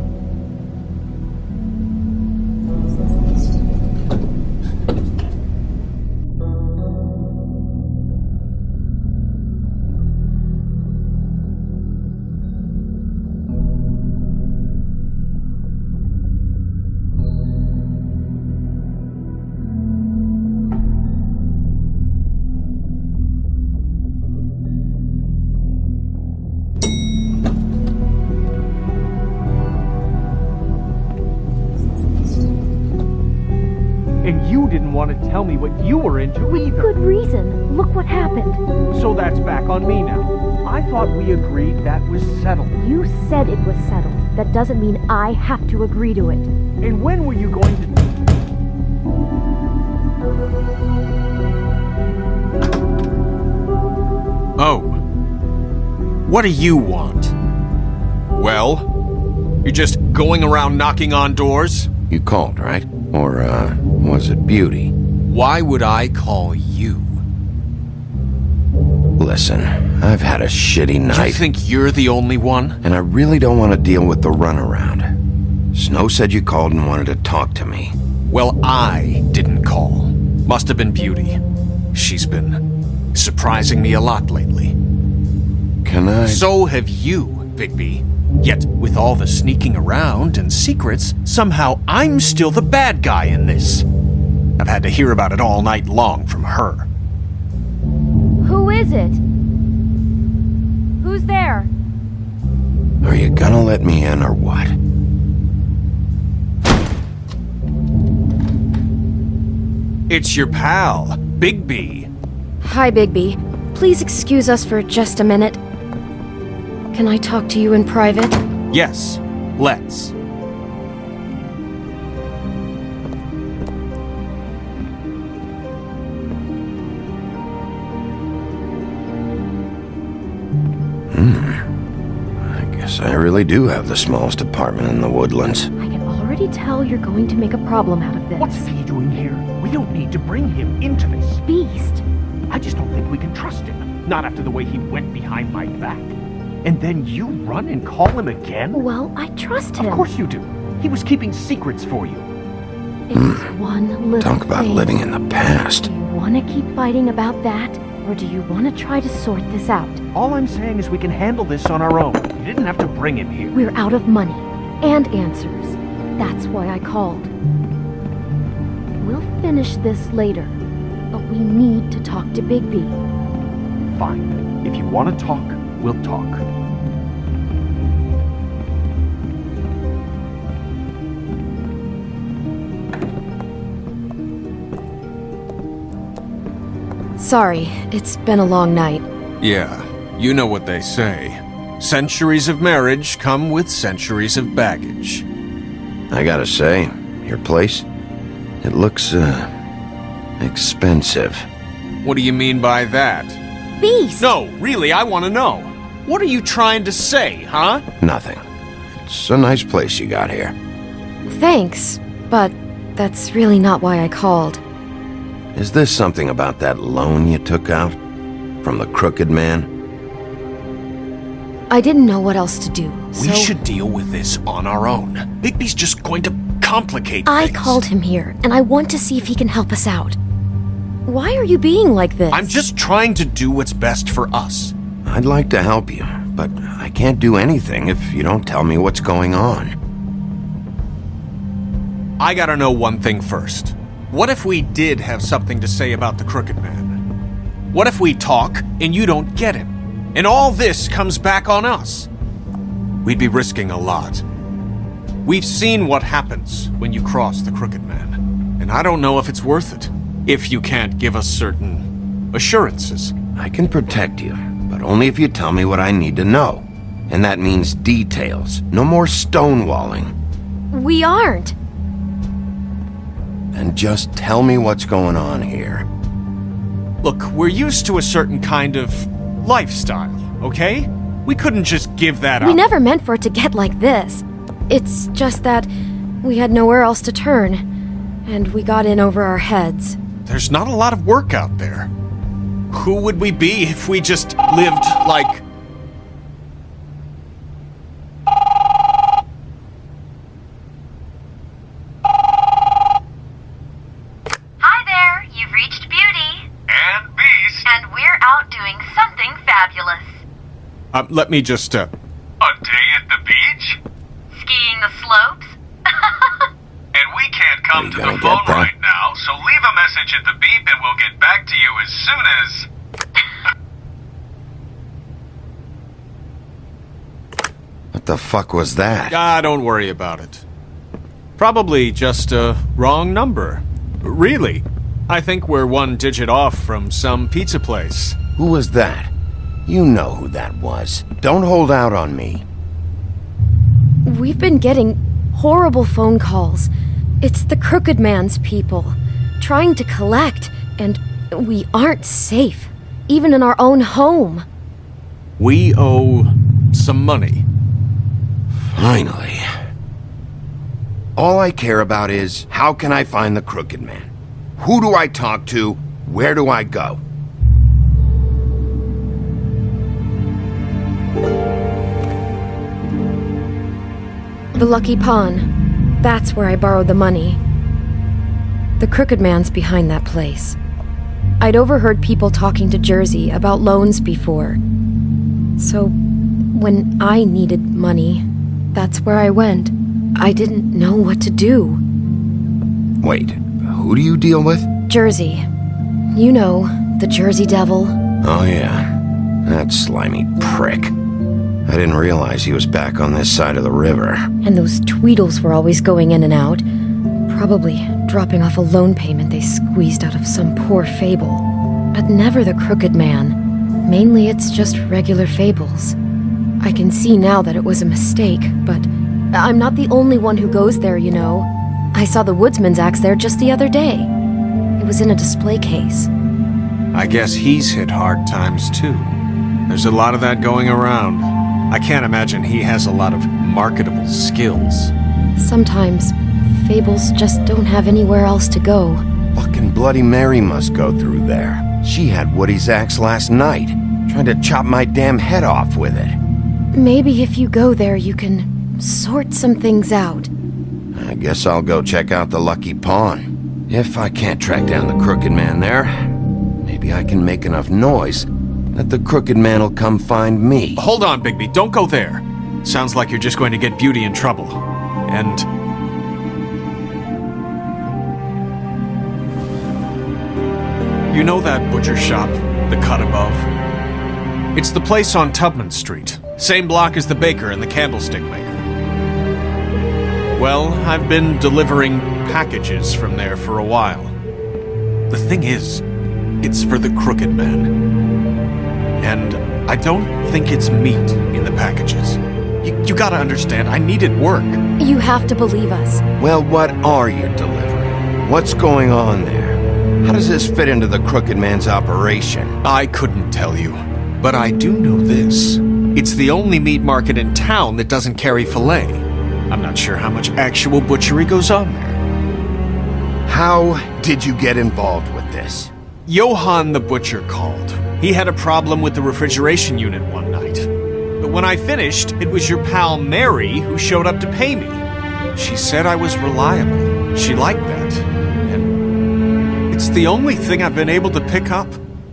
Want to tell me what you were into either. Good reason. Look what happened. So that's back on me now. I thought we agreed that was settled. You said it was settled. That doesn't mean I have to agree to it. And when were you going to... Oh. What do you want? Well? You're just going around knocking on doors? You called, right? Or, was it Beauty? Why would I call you? Listen, I've had a shitty night. You think you're the only one? And I really don't want to deal with the runaround. Snow said you called and wanted to talk to me. Well, I didn't call. Must have been Beauty. She's been surprising me a lot lately. Can I... So have you, Bigby. Yet, with all the sneaking around and secrets, somehow I'm still the bad guy in this. I've had to hear about it all night long from her. Who is it? Who's there? Are you gonna let me in or what? It's your pal, Bigby. Hi, Bigby. Please excuse us for just a minute. Can I talk to you in private? Yes, let's. I guess I really do have the smallest apartment in the Woodlands. I can already tell you're going to make a problem out of this. What's he doing here? We don't need to bring him into this. Beast. I just don't think we can trust him. Not after the way he went behind my back. And then you run and call him again? Well, I trust him. Of course you do. He was keeping secrets for you. It's one little Talk about thing. living in the past. Do you want to keep fighting about that, or do you want to try to sort this out? All I'm saying is we can handle this on our own. You didn't have to bring him here. We're out of money and answers. That's why I called. We'll finish this later, but we need to talk to Bigby. Fine. If you want to talk, we'll talk. Sorry, it's been a long night. Yeah, you know what they say. Centuries of marriage come with centuries of baggage. I gotta say, your place, it looks, expensive. What do you mean by that? Beast! No, really, I want to know. What are you trying to say, huh? Nothing. It's a nice place you got here. Thanks, but that's really not why I called. Is this something about that loan you took out? From the Crooked Man? I didn't know what else to do, so... We should deal with this on our own. Bigby's just going to complicate I things. called him here, and I want to see if he can help us out. Why are you being like this? I'm just trying to do what's best for us. I'd like to help you, but I can't do anything if you don't tell me what's going on. I gotta know one thing first. What if we did have something to say about the Crooked Man? What if we talk and you don't get him? And all this comes back on us? We'd be risking a lot. We've seen what happens when you cross the Crooked Man, and I don't know if it's worth it, if you can't give us certain assurances. I can protect you, but only if you tell me what I need to know. And that means details. No more stonewalling. We aren't. And just tell me what's going on here. Look, we're used to a certain kind of lifestyle, okay? We couldn't just give that up. We never meant for it to get like this. It's just that we had nowhere else to turn, and we got in over our heads. There's not a lot of work out there. Who would we be if we just lived like... Hi there, you've reached Beauty. And Beast. And we're out doing something fabulous. Let me just, A day at the beach? Skiing the slopes. And we can't come to the gonna phone get that? right now, so leave a message at the beep and we'll get back to you as soon as... What the fuck was that? don't worry about it. Probably just a wrong number. Really. I think we're one digit off from some pizza place. Who was that? You know who that was. Don't hold out on me. We've been getting horrible phone calls. It's the Crooked Man's people, trying to collect, and we aren't safe, even in our own home. We owe some money. Finally. All I care about is, how can I find the Crooked Man? Who do I talk to? Where do I go? The Lucky Pawn. That's where I borrowed the money. The Crooked Man's behind that place. I'd overheard people talking to Jersey about loans before. So, when I needed money, that's where I went. I didn't know what to do. Wait, who do you deal with? Jersey. You know, the Jersey Devil. Oh yeah, that slimy prick. I didn't realize he was back on this side of the river. And those Tweedles were always going in and out. Probably dropping off a loan payment they squeezed out of some poor fable. But never the Crooked Man. Mainly it's just regular fables. I can see now that it was a mistake, but I'm not the only one who goes there, you know. I saw the Woodsman's axe there just the other day. It was in a display case. I guess he's hit hard times too. There's a lot of that going around. I can't imagine he has a lot of marketable skills. Sometimes, fables just don't have anywhere else to go. Fucking Bloody Mary must go through there. She had Woody's axe last night, trying to chop my damn head off with it. Maybe if you go there, you can sort some things out. I guess I'll go check out the Lucky Pawn. If I can't track down the Crooked Man there, maybe I can make enough noise that the Crooked Man will come find me. Hold on, Bigby, don't go there. Sounds like you're just going to get Beauty in trouble. And... you know that butcher shop, the cut above? It's the place on Tubman Street. Same block as the baker and the candlestick maker. Well, I've been delivering packages from there for a while. The thing is, it's for the Crooked Man. And I don't think it's meat in the packages. You gotta understand, I needed work. You have to believe us. Well, what are you delivering? What's going on there? How does this fit into the Crooked Man's operation? I couldn't tell you, but I do know this. It's the only meat market in town that doesn't carry filet. I'm not sure how much actual butchery goes on there. How did you get involved with this? Johann the butcher called. He had a problem with the refrigeration unit one night. But when I finished, it was your pal Mary who showed up to pay me. She said I was reliable. She liked that. And it's the only thing I've been able to pick up,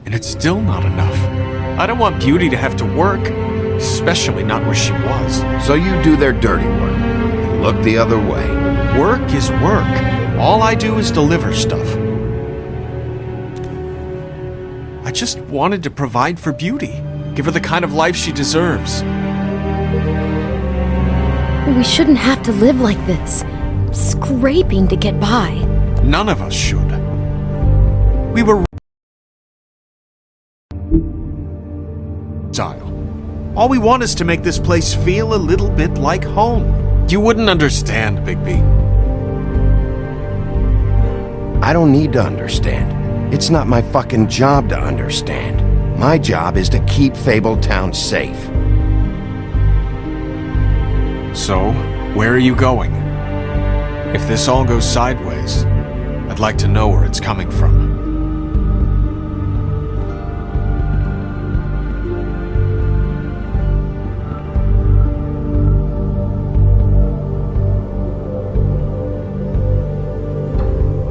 and it's still not enough. I don't want Beauty to have to work, especially not where she was. So you do their dirty work. And look the other way. Work is work. All I do is deliver stuff. I just wanted to provide for Beauty. Give her the kind of life she deserves. We shouldn't have to live like this, scraping to get by. None of us should. We were style. All we want is to make this place feel a little bit like home. You wouldn't understand, Bigby. I don't need to understand. It's not my fucking job to understand. My job is to keep Fabletown safe. So, where are you going? If this all goes sideways, I'd like to know where it's coming from.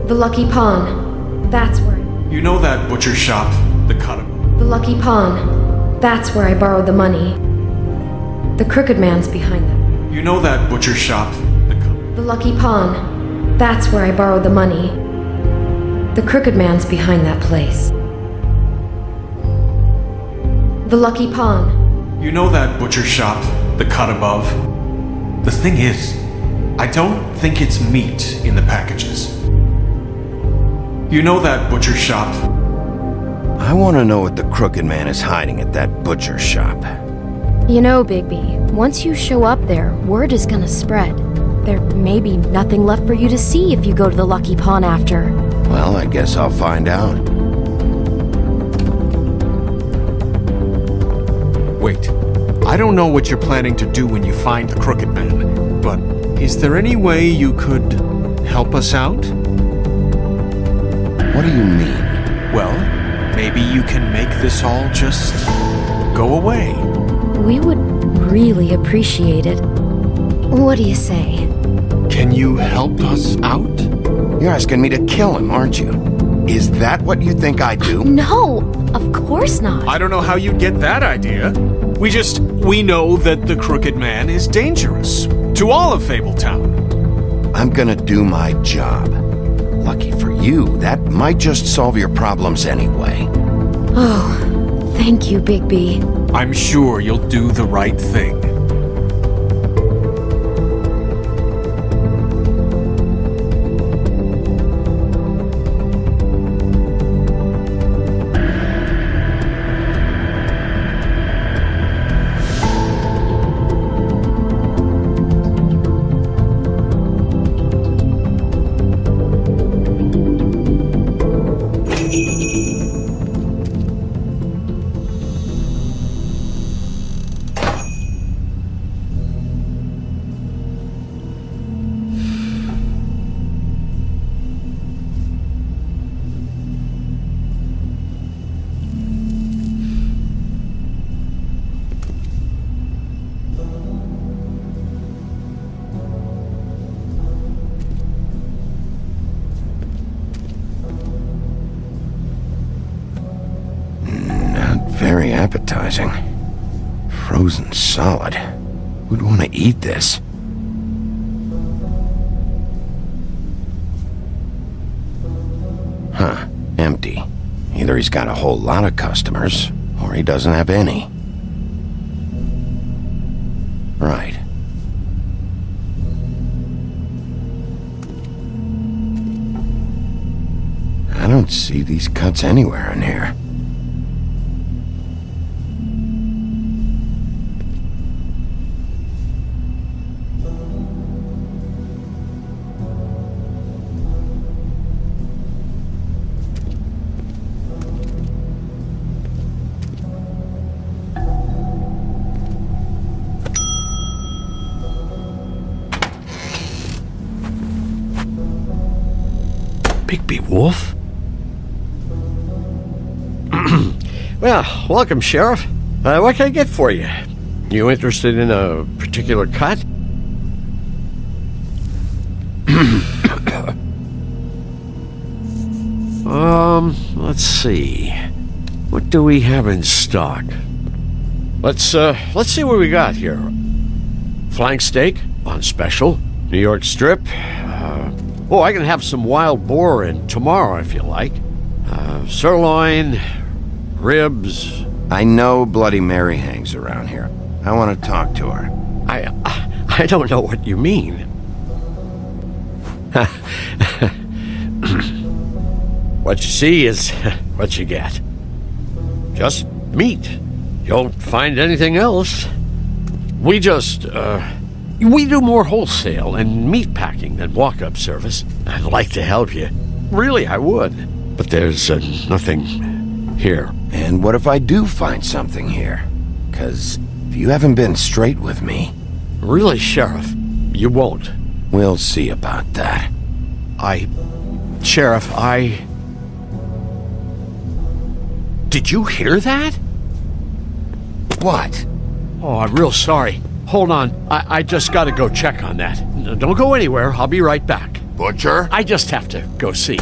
The Lucky Pawn. That's where... You know that butcher shop, the cut above? The Lucky Pawn. That's where I borrowed the money. The Crooked Man's behind them. You know that butcher shop, The Lucky Pawn. That's where I borrowed the money. The Crooked Man's behind that place. The Lucky Pawn. You know that butcher shop, the cut above? The thing is, I don't think it's meat in the packages. You know that butcher shop? I want to know what the Crooked Man is hiding at that butcher shop. You know, Bigby, once you show up there, word is gonna spread. There may be nothing left for you to see if you go to the Lucky Pawn after. Well, I guess I'll find out. Wait, I don't know what you're planning to do when you find the Crooked Man, but is there any way you could help us out? What do you mean? Well, maybe you can make this all just go away. We would really appreciate it. What do you say? Can you help us out? You're asking me to kill him, aren't you? Is that what you think I do? No, of course not. I don't know how you'd get that idea. We know that the Crooked Man is dangerous to all of Fabletown. I'm gonna do my job. Lucky for you, that might just solve your problems anyway. Oh, thank you, Bigby. I'm sure you'll do the right thing. appetizing. Frozen solid. Who'd want to eat this? Huh, empty. Either he's got a whole lot of customers, or he doesn't have any. Right. I don't see these cuts anywhere in here. Bigby Wolf? Well, welcome, Sheriff. What can I get for you? You interested in a particular cut? Let's see. What do we have in stock? Let's see what we got here. Flank steak on special. New York strip. I can have some wild boar in tomorrow if you like. Sirloin, ribs. I know Bloody Mary hangs around here. I want to talk to her. I don't know what you mean. What you see is what you get. Just meat. You don't find anything else. We just, we do more wholesale and meat packing than walk-up service. I'd like to help you. Really, I would. But there's nothing here. And what if I do find something here? 'Cause if you haven't been straight with me... Really, Sheriff, you won't. We'll see about that. Sheriff, Did you hear that? What? Oh, I'm real sorry. Hold on. I just gotta go check on that. Don't go anywhere. I'll be right back. Butcher? I just have to go see.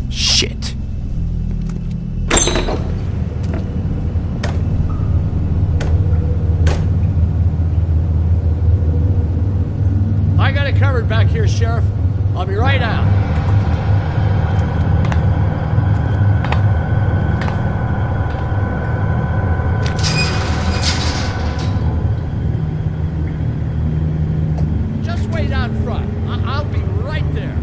Shit. I got it covered back here, Sheriff. I'll be right out. Just wait out front. I'll be right there.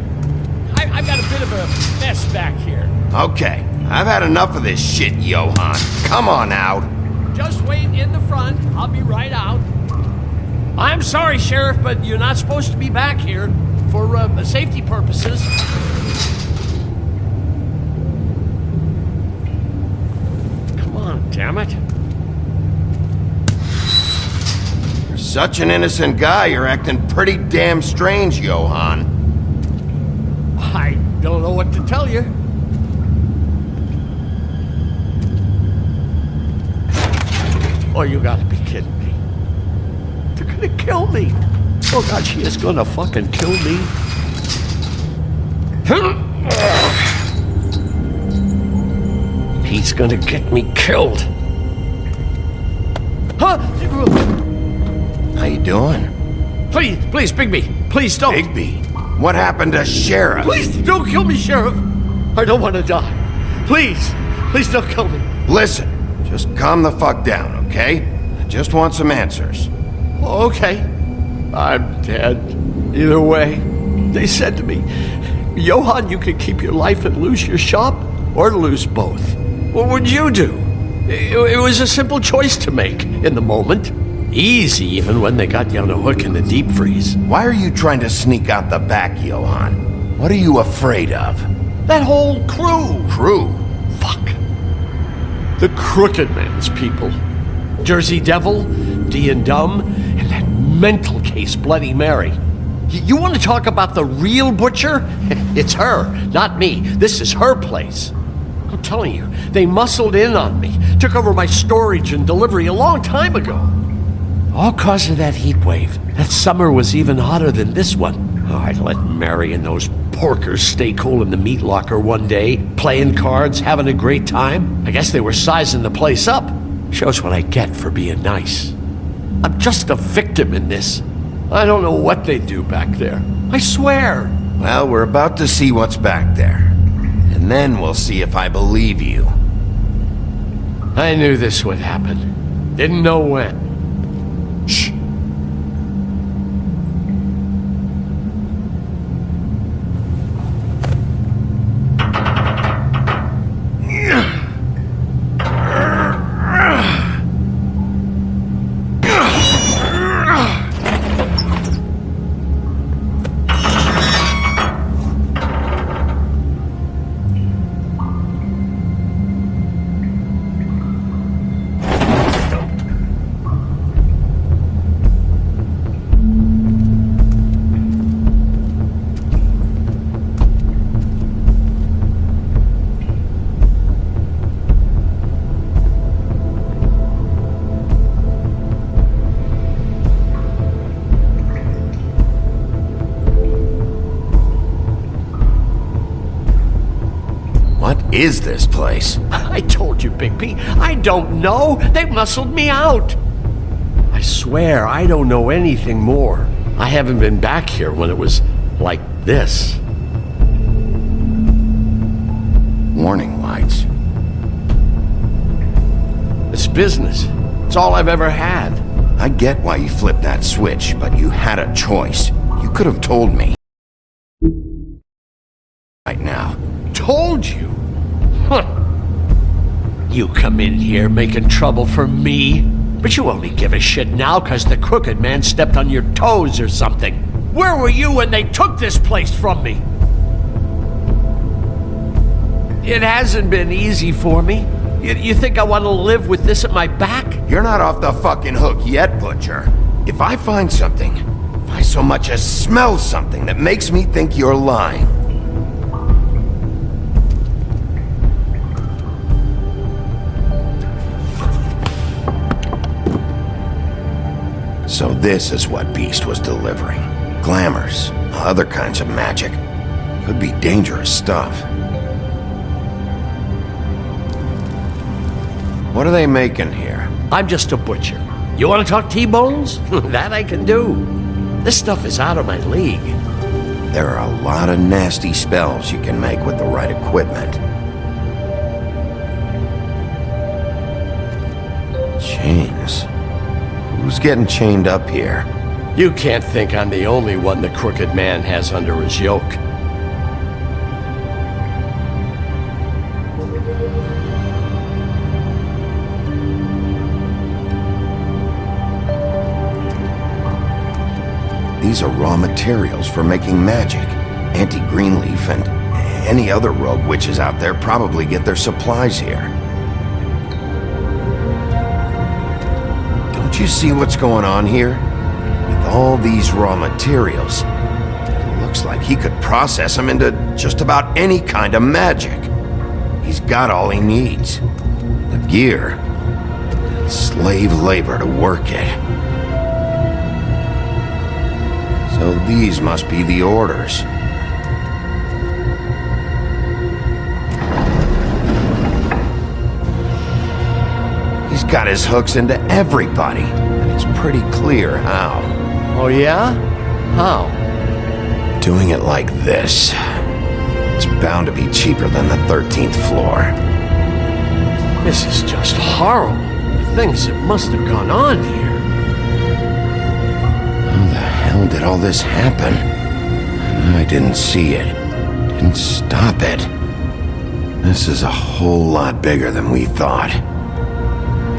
I've got a bit of a mess back here. Okay, I've had enough of this shit, Johann. Come on out. Just wait in the front. I'll be right out. I'm sorry, Sheriff, but you're not supposed to be back here for safety purposes. Come on, damn it. For such an innocent guy, you're acting pretty damn strange, Johann. I don't know what to tell you. Oh, you gotta be kidding me. They're gonna kill me. Oh God, she is gonna fucking kill me. He's gonna get me killed. Huh? How you doing? Please, Bigby. Please don't. Bigby? What happened to Sheriff? Please don't kill me, Sheriff. I don't want to die. Please don't kill me. Listen, just calm the fuck down, okay? I just want some answers. Okay. I'm dead. Either way, they said to me, Johann, you could keep your life and lose your shop, or lose both. What would you do? It was a simple choice to make in the moment. Easy, even when they got you on a hook in the deep freeze. Why are you trying to sneak out the back, Johann? What are you afraid of? That whole crew. Crew? Fuck. The Crooked Man's people. Jersey Devil, D and Dumb, and that mental case, Bloody Mary. You want to talk about the real butcher? It's her, not me. This is her place. I'm telling you, they muscled in on me, took over my storage and delivery a long time ago. All cause of that heat wave. That summer was even hotter than this one. Oh, I'd let Mary and those porkers stay cool in the meat locker one day, playing cards, having a great time. I guess they were sizing the place up. Shows what I get for being nice. I'm just a victim in this. I don't know what they do back there. I swear. Well, we're about to see what's back there. And then we'll see if I believe you. I knew this would happen. Didn't know when. Shh. What is this place? I told you, Bigby. I don't know. They muscled me out. I swear I don't know anything more. I haven't been back here when it was like this. Warning lights. It's business. It's all I've ever had. I get why you flipped that switch, but you had a choice. You could have told me. Right now. Told you? Huh. You come in here making trouble for me, but you only give a shit now because the Crooked Man stepped on your toes or something. Where were you when they took this place from me? It hasn't been easy for me. You think I want to live with this at my back? You're not off the fucking hook yet, Butcher. If I find something, if I so much as smell something that makes me think you're lying, so this is what Beast was delivering. Glamours, other kinds of magic. Could be dangerous stuff. What are they making here? I'm just a butcher. You want to talk T-bones? That I can do. This stuff is out of my league. There are a lot of nasty spells you can make with the right equipment. Chains. Who's getting chained up here? You can't think I'm the only one the Crooked Man has under his yoke. These are raw materials for making magic. Auntie Greenleaf and any other rogue witches out there probably get their supplies here. Don't you see what's going on here? With all these raw materials, it looks like he could process them into just about any kind of magic. He's got all he needs. The gear, and slave labor to work it. So these must be the orders. He's got his hooks into everybody, and it's pretty clear how. Oh yeah? How? Doing it like this. It's bound to be cheaper than the 13th floor. This is just horrible. The things that must have gone on here. How the hell did all this happen? I didn't see it. Didn't stop it. This is a whole lot bigger than we thought.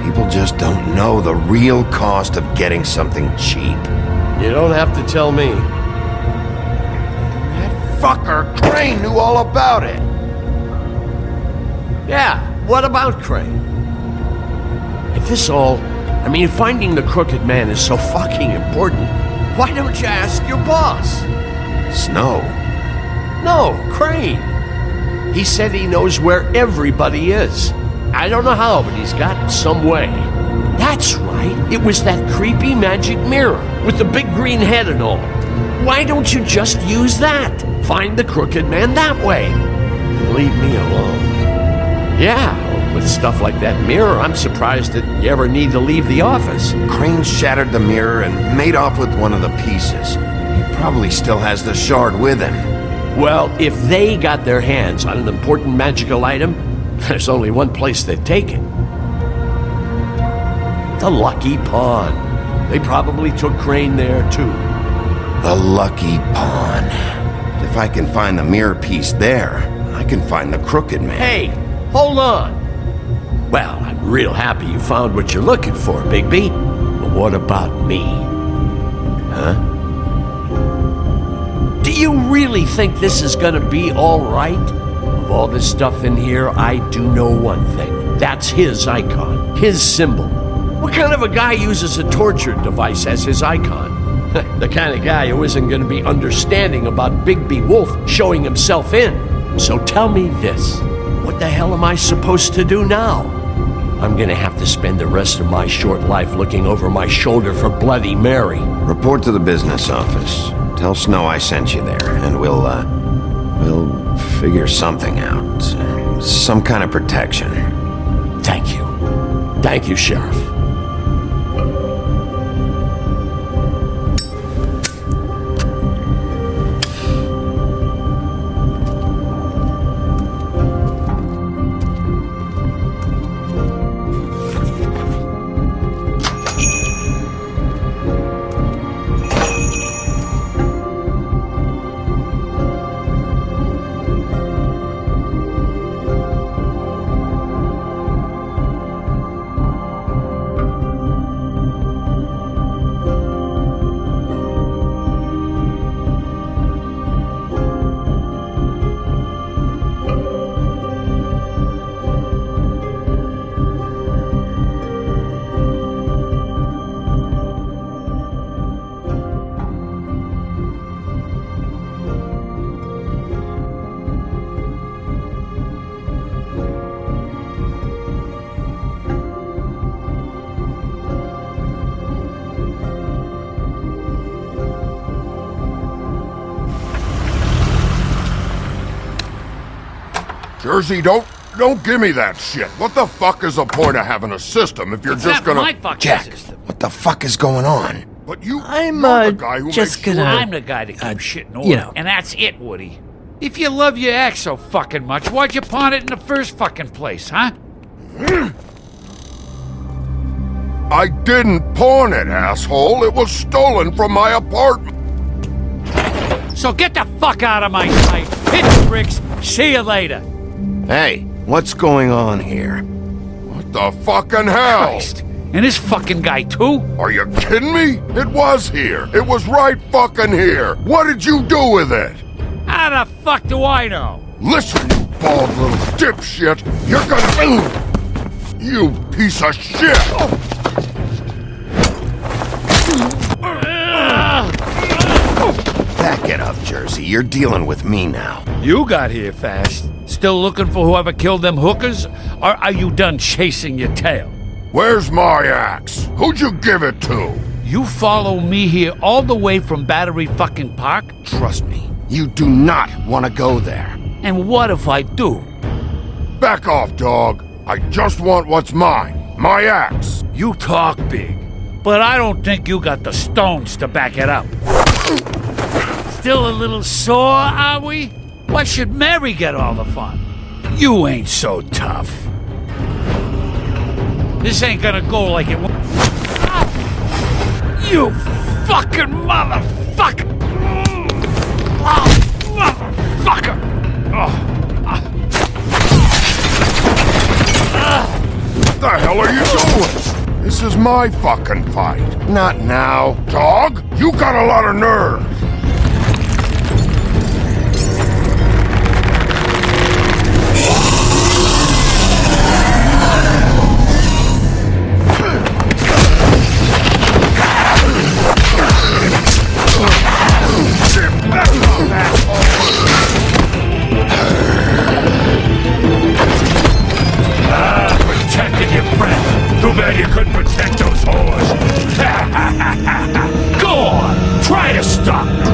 People just don't know the real cost of getting something cheap. You don't have to tell me. That fucker Crane knew all about it. Yeah, what about Crane? If this all... I mean, finding the Crooked Man is so fucking important, why don't you ask your boss? Snow? No, Crane. He said he knows where everybody is. I don't know how, but he's got some way. That's right. It was that creepy magic mirror with the big green head and all. Why don't you just use that? Find the crooked man that way. Leave me alone. Yeah, with stuff like that mirror, I'm surprised that you ever need to leave the office. Crane shattered the mirror and made off with one of the pieces. He probably still has the shard with him. Well, if they got their hands on an important magical item, there's only one place they'd take it. The Lucky Pawn. They probably took Crane there, too. The Lucky Pawn. If I can find the mirror piece there, I can find the Crooked Man. Hey, hold on. Well, I'm real happy you found what you're looking for, Bigby. But what about me? Huh? Do you really think this is gonna be all right? Of all this stuff in here, I do know one thing. That's his icon, his symbol. What kind of a guy uses a torture device as his icon? The kind of guy who isn't gonna be understanding about Bigby Wolf showing himself in. So tell me this, what the hell am I supposed to do now? I'm gonna have to spend the rest of my short life looking over my shoulder for Bloody Mary. Report to the business office. Tell Snow I sent you there, and we'll figure something out. Some kind of protection. Thank you. Thank you, Sheriff. Jersey, don't give me that shit. What the fuck is the point of having a system if you're just gonna... Jack, what the fuck is going on? But you're the guy who just makes gonna... I'm the guy that keeps shit in order, you know. and that's it, Woody. If you love your ex so fucking much, why'd you pawn it in the first fucking place, huh? I didn't pawn it, asshole. It was stolen from my apartment. So get the fuck out of my sight. Hit the bricks. See you later. Hey, what's going on here? What the fucking hell? Christ. And this fucking guy, too? Are you kidding me? It was here. It was right fucking here. What did you do with it? How the fuck do I know? Listen, you bald little dipshit. You're gonna... You piece of shit! Back it up, Jersey. You're dealing with me now. You got here fast. Still looking for whoever killed them hookers? Or are you done chasing your tail? Where's my axe? Who'd you give it to? You follow me here all the way from Battery fucking Park? Trust me, you do not want to go there. And what if I do? Back off, dog. I just want what's mine. My axe. You talk big, but I don't think you got the stones to back it up. Still a little sore, are we? Why should Mary get all the fun? You ain't so tough. This ain't gonna go like it was. You fucking motherfucker! Motherfucker! What the hell are you doing? This is my fucking fight. Not now. Dog, you got a lot of nerve. Protecting your friend. Too bad you couldn't protect those whores. Go on, try to stop me.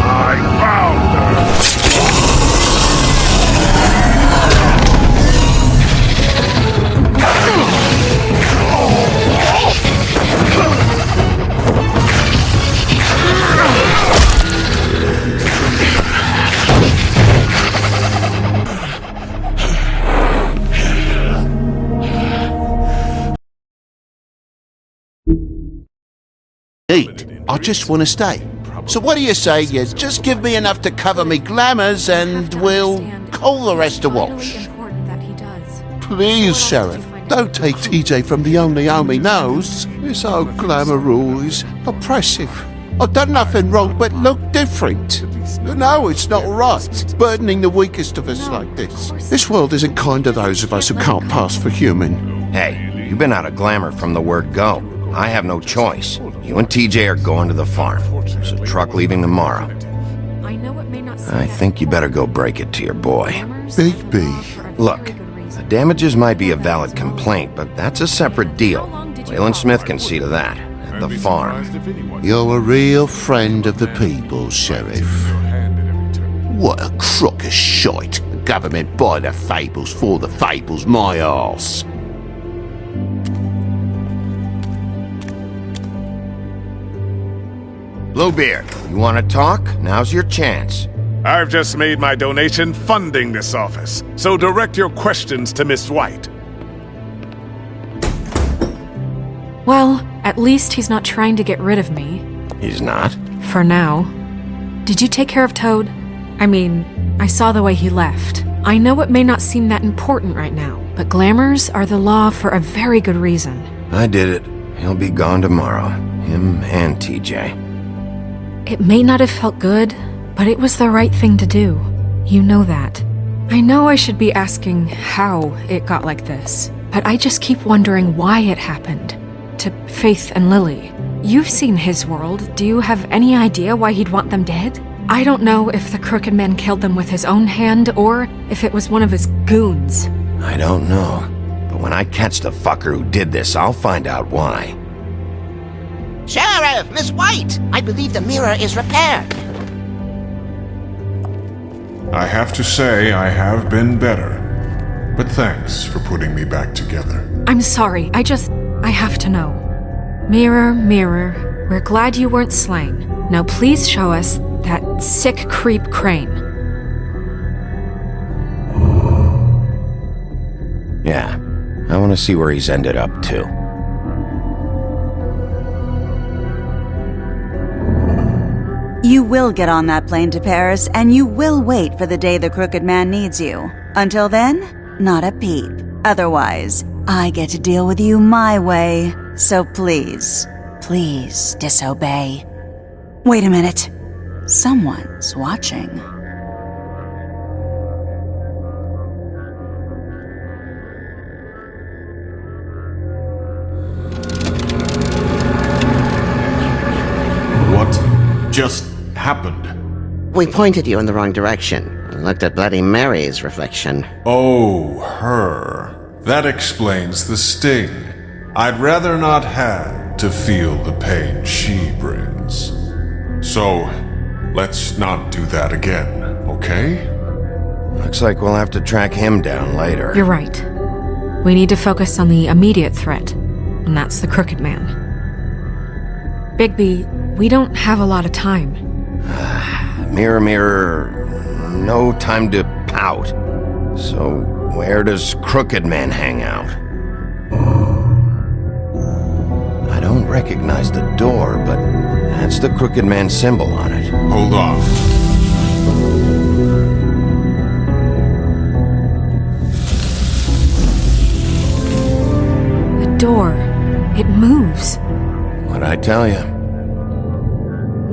I found her! I just want to stay. So what do you say you just give me enough to cover me glamours and we'll call the rest a wash? Please, Sheriff, don't take TJ from the only home he knows. This old glamour rule is oppressive. I've done nothing wrong but look different. No, it's not right, burdening the weakest of us like this. This world isn't kind to those of us who can't pass for human. Hey, you've been out of glamour from the word go. I have no choice. You and TJ are going to the farm. There's a truck leaving tomorrow. I think you better go break it to your boy. Big B. Look, the damages might be a valid complaint, but that's a separate deal. Waylon Smith can see to that, at the farm. You're a real friend of the people, Sheriff. What a crock of shite. The government buy the fables for the fables, my arse. Bluebeard, you want to talk? Now's your chance. I've just made my donation funding this office, so direct your questions to Miss White. Well, at least he's not trying to get rid of me. He's not? For now. Did you take care of Toad? I mean, I saw the way he left. I know it may not seem that important right now, but glamours are the law for a very good reason. I did it. He'll be gone tomorrow. Him and TJ. It may not have felt good, but it was the right thing to do. You know that. I know I should be asking how it got like this, but I just keep wondering why it happened. To Faith and Lily. You've seen his world. Do you have any idea why he'd want them dead? I don't know if the Crooked Man killed them with his own hand or if it was one of his goons. I don't know. But when I catch the fucker who did this, I'll find out why. Sheriff, Miss White! I believe the mirror is repaired. I have to say I have been better. But thanks for putting me back together. I'm sorry, I have to know. Mirror, mirror, we're glad you weren't slain. Now please show us that sick creep Crane. Yeah, I want to see where he's ended up too. You will get on that plane to Paris, and you will wait for the day the Crooked Man needs you. Until then, not a peep. Otherwise, I get to deal with you my way. So please, please disobey. Wait a minute. Someone's watching. What just happened? We pointed you in the wrong direction and looked at Bloody Mary's reflection. Oh, her. That explains the sting. I'd rather not have to feel the pain she brings. So, let's not do that again, okay? Looks like we'll have to track him down later. You're right. We need to focus on the immediate threat, and that's the Crooked Man. Bigby, we don't have a lot of time. Mirror, mirror, no time to pout. So, where does Crooked Man hang out? I don't recognize the door, but that's the Crooked Man symbol on it. Hold on. The door. It moves. What'd I tell you?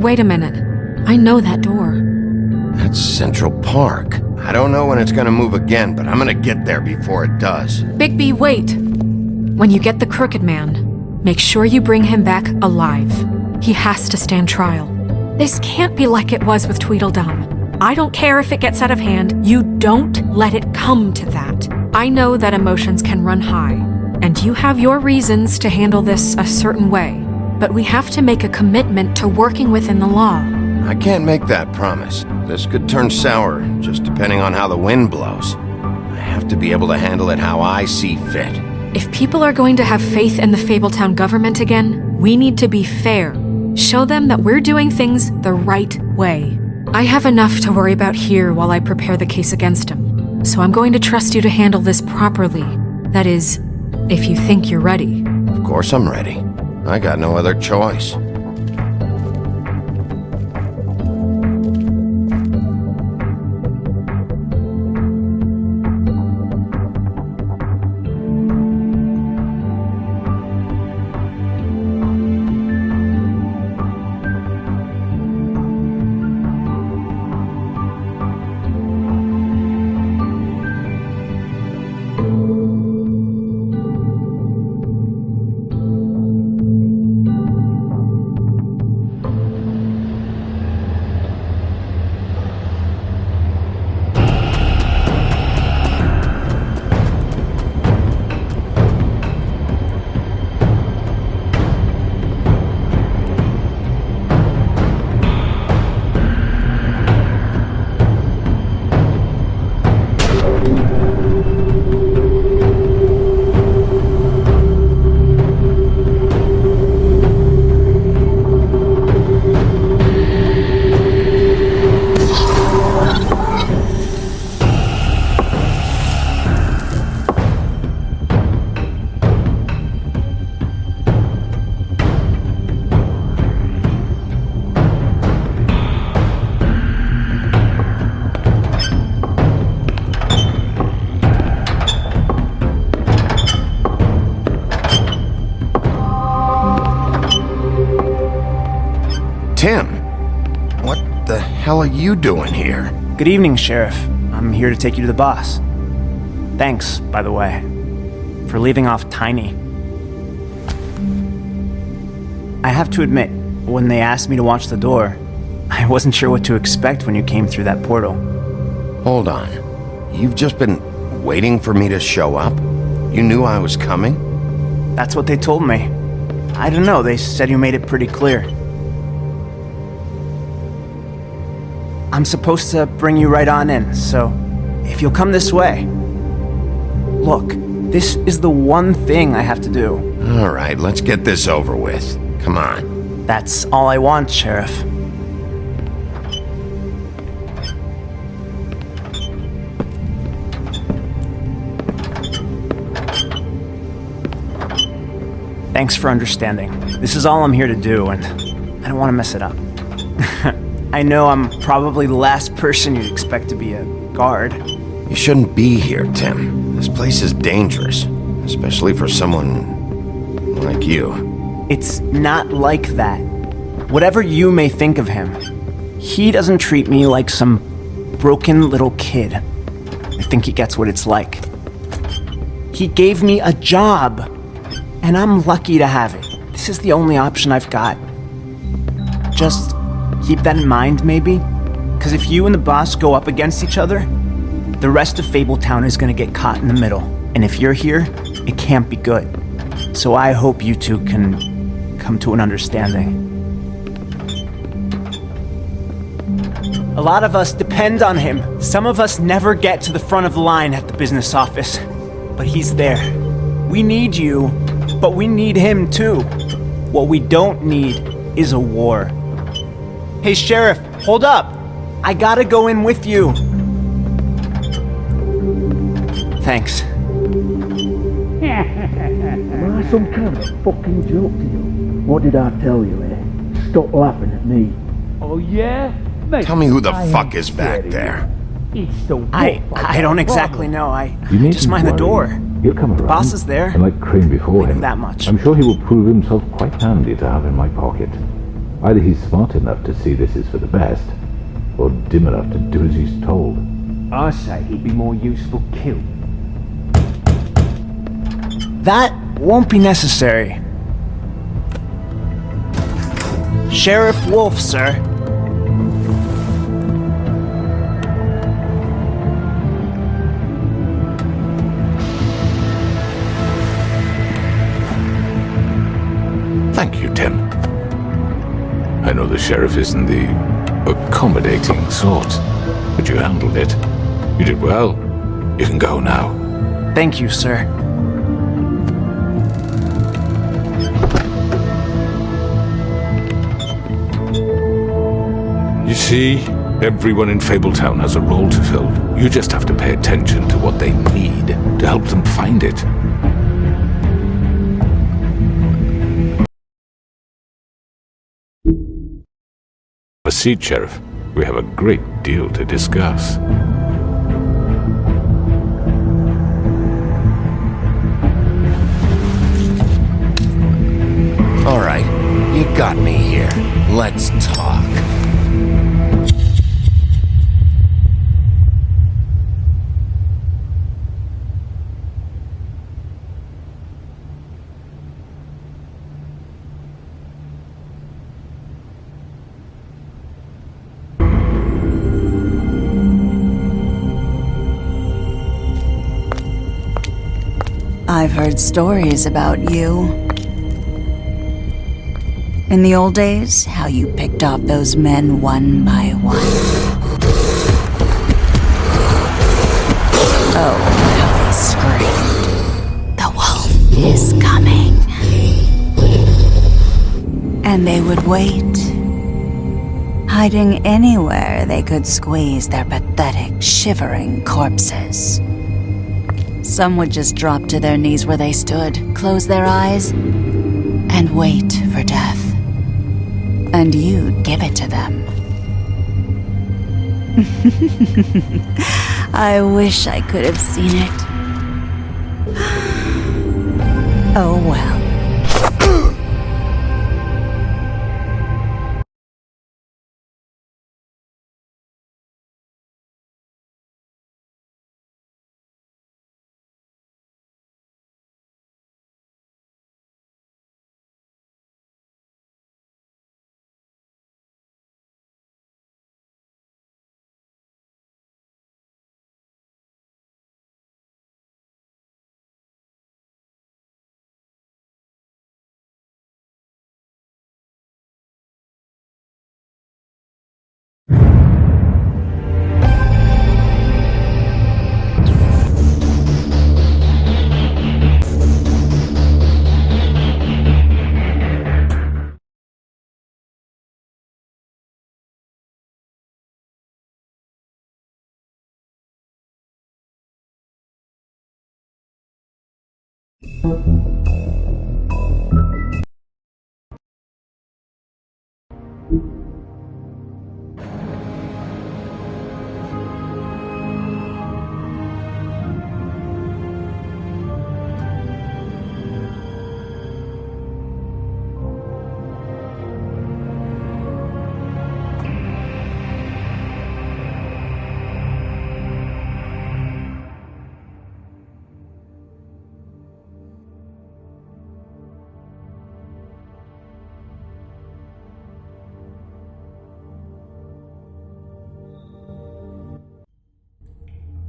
Wait a minute. I know that door. That's Central Park. I don't know when it's gonna move again, but I'm gonna get there before it does. Bigby, wait! When you get the Crooked Man, make sure you bring him back alive. He has to stand trial. This can't be like it was with Tweedledum. I don't care if it gets out of hand. You don't let it come to that. I know that emotions can run high, and you have your reasons to handle this a certain way. But we have to make a commitment to working within the law. I can't make that promise. This could turn sour, just depending on how the wind blows. I have to be able to handle it how I see fit. If people are going to have faith in the Fabletown government again, we need to be fair. Show them that we're doing things the right way. I have enough to worry about here while I prepare the case against him. So I'm going to trust you to handle this properly. That is, if you think you're ready. Of course I'm ready. I got no other choice. Tim, what the hell are you doing here? Good evening, Sheriff. I'm here to take you to the boss. Thanks, by the way, for leaving off Tiny. I have to admit, when they asked me to watch the door, I wasn't sure what to expect when you came through that portal. Hold on. You've just been waiting for me to show up? You knew I was coming? That's what they told me. I don't know, they said you made it pretty clear. I'm supposed to bring you right on in, so if you'll come this way. Look, this is the one thing I have to do. All right, let's get this over with. Come on. That's all I want, Sheriff. Thanks for understanding. This is all I'm here to do, and I don't want to mess it up. I know I'm probably the last person you'd expect to be a guard. You shouldn't be here, Tim. This place is dangerous, especially for someone like you. It's not like that. Whatever you may think of him, he doesn't treat me like some broken little kid. I think he gets what it's like. He gave me a job, and I'm lucky to have it. This is the only option I've got. Just keep that in mind, maybe? Because if you and the boss go up against each other, the rest of Fabletown is going to get caught in the middle. And if you're here, it can't be good. So I hope you two can come to an understanding. A lot of us depend on him. Some of us never get to the front of the line at the business office. But he's there. We need you, but we need him too. What we don't need is a war. Hey, Sheriff, hold up. I gotta go in with you. Thanks. Am I some kind of fucking joke to you? What did I tell you, eh? Stop laughing at me. Oh, yeah? Mate, Tell me who the fuck is back there. It's the I don't exactly know. I just mind the door. He'll come around. The boss is there. And like Crane before him, that much. I'm sure he will prove himself quite handy to have in my pocket. Either he's smart enough to see this is for the best, or dim enough to do as he's told. I say he'd be more useful killed. That won't be necessary. Sheriff Wolf, sir. Thank you, Tim. I know the sheriff isn't the accommodating sort. But you handled it. You did well. You can go now. Thank you, sir. You see, everyone in Fabletown has a role to fill. You just have to pay attention to what they need to help them find it. Have a seat, Sheriff. We have a great deal to discuss. All right, you got me here. Let's talk. I've heard stories about you. In the old days, how you picked off those men one by one. Oh, how they screamed. The wolf is coming. And they would wait, hiding anywhere they could squeeze their pathetic, shivering corpses. Some would just drop to their knees where they stood, close their eyes, and wait for death. And you'd give it to them. I wish I could have seen it. Oh well.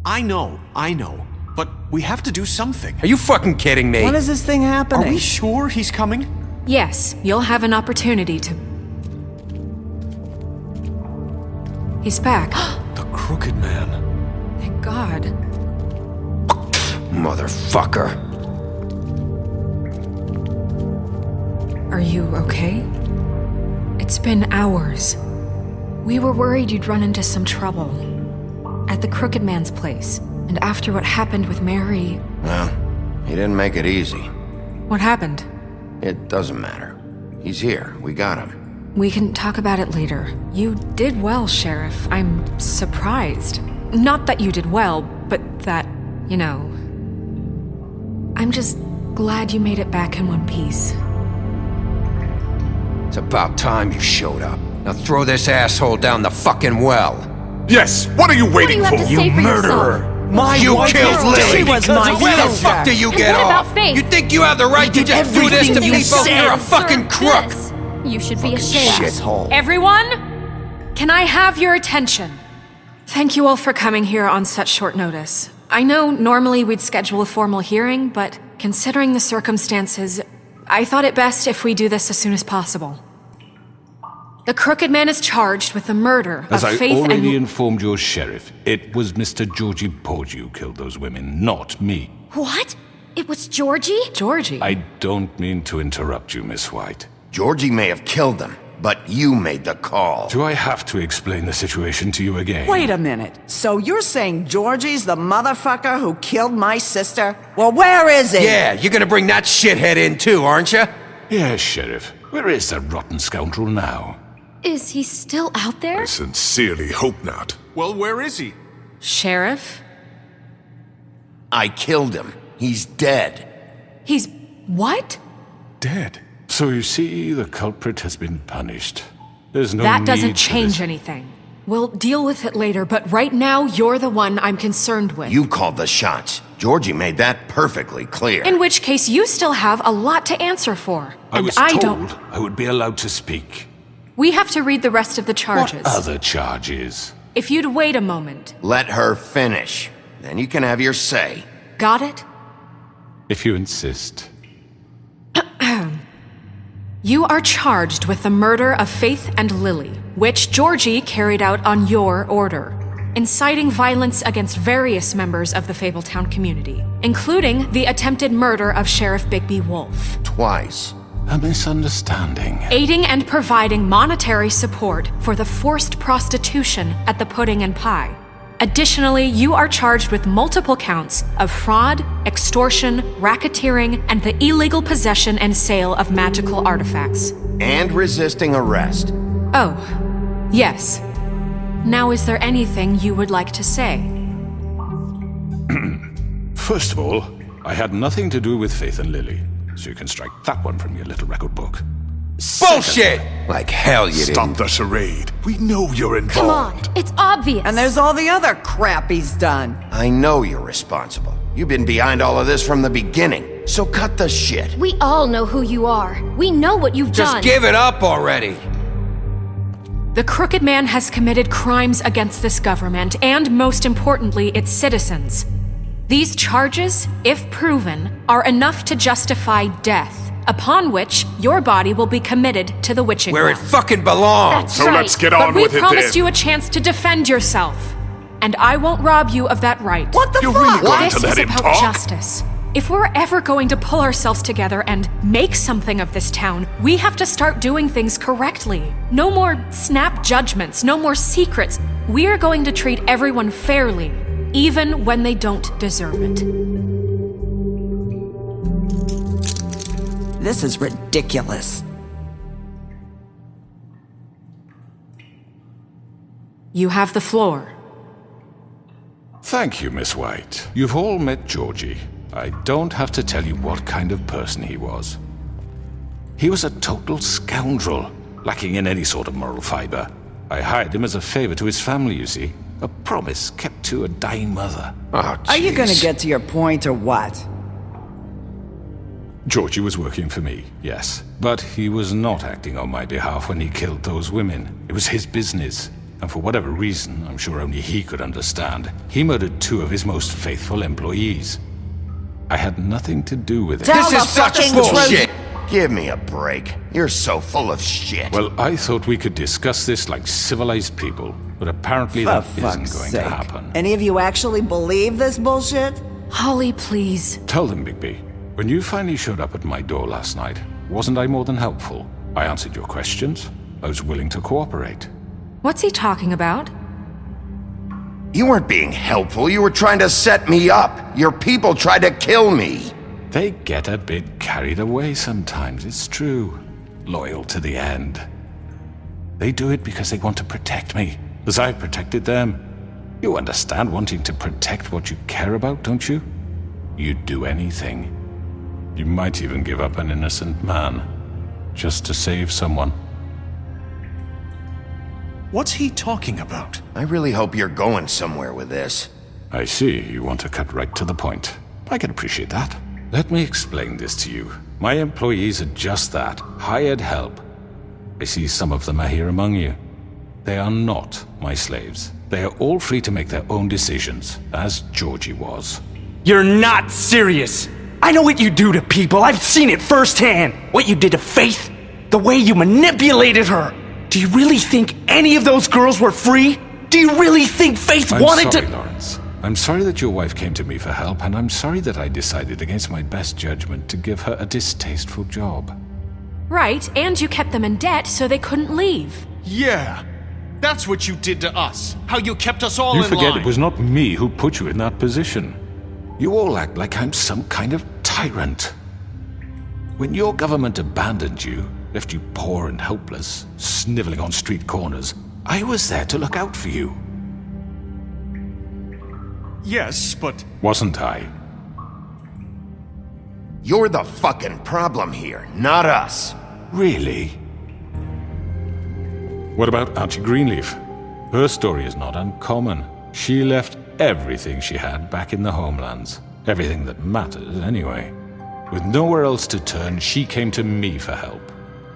I know. But we have to do something. Are you fucking kidding me? When is this thing happening? Are we sure he's coming? Yes, you'll have an opportunity to... He's back. The Crooked Man. Thank God. Motherfucker. Are you okay? It's been hours. We were worried you'd run into some trouble. At the Crooked Man's place. And after what happened with Mary... Well, he didn't make it easy. What happened? It doesn't matter. He's here. We got him. We can talk about it later. You did well, Sheriff. I'm surprised. Not that you did well, but that, you know... I'm just glad you made it back in one piece. It's about time you showed up. Now throw this asshole down the fucking well. Yes, what are you waiting for? You murderer! You killed Lily! She was my Where the sister. fuck do you And get what off? about Faith? You think you have the right to just do this to everything you people? said. You're a fucking crook! This. You should be ashamed. Shithole. Everyone? Can I have your attention? Thank you all for coming here on such short notice. I know normally we'd schedule a formal hearing, but considering the circumstances, I thought it best if we do this as soon as possible. The Crooked Man is charged with the murder As of I Faith already and... informed your sheriff, it was Mr. Georgie Porgy who killed those women, not me. What? It was Georgie? Georgie? I don't mean to interrupt you, Miss White. Georgie may have killed them, but you made the call. Do I have to explain the situation to you again? Wait a minute. So you're saying Georgie's the motherfucker who killed my sister? Well, where is he? Yeah, you're gonna bring that shithead in too, aren't you? Yes, Sheriff. Where is that rotten scoundrel now? Is he still out there? I sincerely hope not. Well, where is he? Sheriff? I killed him. He's dead. He's... what? Dead. So you see, the culprit has been punished. There's no That need doesn't for change this. anything. We'll deal with it later, but right now, you're the one I'm concerned with. You called the shots. Georgie made that perfectly clear. In which case, you still have a lot to answer for. I And was I told don't... I would be allowed to speak. We have to read the rest of the charges. What other charges? If you'd wait a moment. Let her finish. Then you can have your say. Got it? If you insist. You are charged with the murder of Faith and Lily, which Georgie carried out on your order, inciting violence against various members of the Fabletown community, including the attempted murder of Sheriff Bigby Wolf. Twice. A misunderstanding. Aiding and providing monetary support for the forced prostitution at the Pudding and Pie. Additionally, you are charged with multiple counts of fraud, extortion, racketeering, and the illegal possession and sale of magical artifacts. And resisting arrest. Oh, yes. Now, is there anything you would like to say? First of all, I had nothing to do with Faith and Lily, so you can strike that one from your little record book. Bullshit! Like hell you didn't. Stop the charade. We know you're involved. Come on, it's obvious. And there's all the other crap he's done. I know you're responsible. You've been behind all of this from the beginning. So cut the shit. We all know who you are. We know what you've done. Just give it up already. The Crooked Man has committed crimes against this government and, most importantly, its citizens. These charges, if proven, are enough to justify death, upon which your body will be committed to the witching Where it well. fucking belongs. That's So right. let's get on but with we it promised then. you a chance to defend yourself, and I won't rob you of that right. What the You're fuck? really going This to let is him about talk? justice. If we're ever going to pull ourselves together and make something of this town, we have to start doing things correctly. No more snap judgments, no more secrets. We are going to treat everyone fairly, even when they don't deserve it. This is ridiculous. You have the floor. Thank you, Miss White. You've all met Georgie. I don't have to tell you what kind of person he was. He was a total scoundrel, lacking in any sort of moral fiber. I hired him as a favor to his family, you see. A promise kept to a dying mother. Oh, Are you gonna jeez. get to your point or what? Georgie was working for me, yes. But he was not acting on my behalf when he killed those women. It was his business. And for whatever reason, I'm sure only he could understand, he murdered 2 of his most faithful employees. I had nothing to do with it. Tell This the is such fucking bullshit. Give me a break. You're so full of shit. Well, I thought we could discuss this like civilized people, but apparently For that isn't fuck's going sake. to happen. Any of you actually believe this bullshit? Holly, please. Tell them, Bigby, when you finally showed up at my door last night, wasn't I more than helpful? I answered your questions. I was willing to cooperate. What's he talking about? You weren't being helpful. You were trying to set me up. Your people tried to kill me. They get a bit carried away sometimes, it's true. Loyal to the end. They do it because they want to protect me, as I've protected them. You understand wanting to protect what you care about, don't you? You'd do anything. You might even give up an innocent man, just to save someone. What's he talking about? I really hope you're going somewhere with this. I see you want to cut right to the point. I can appreciate that. Let me explain this to you. My employees are just that, hired help. I see some of them are here among you. They are not my slaves. They are all free to make their own decisions, as Georgie was. You're not serious. I know what you do to people. I've seen it firsthand. What you did to Faith. The way you manipulated her. Do you really think any of those girls were free? Do you really think Faith wanted I'm sorry, to... Lawrence. I'm sorry that your wife came to me for help, and I'm sorry that I decided against my best judgment to give her a distasteful job. Right, and you kept them in debt so they couldn't leave. Yeah, that's what you did to us. How you kept us all You in forget line. it was not me who put you in that position. You all act like I'm some kind of tyrant. When your government abandoned you, left you poor and helpless, sniveling on street corners, I was there to look out for you. Yes, but... Wasn't I? You're the fucking problem here, not us. Really? What about Auntie Greenleaf? Her story is not uncommon. She left everything she had back in the homelands. Everything that mattered, anyway. With nowhere else to turn, she came to me for help.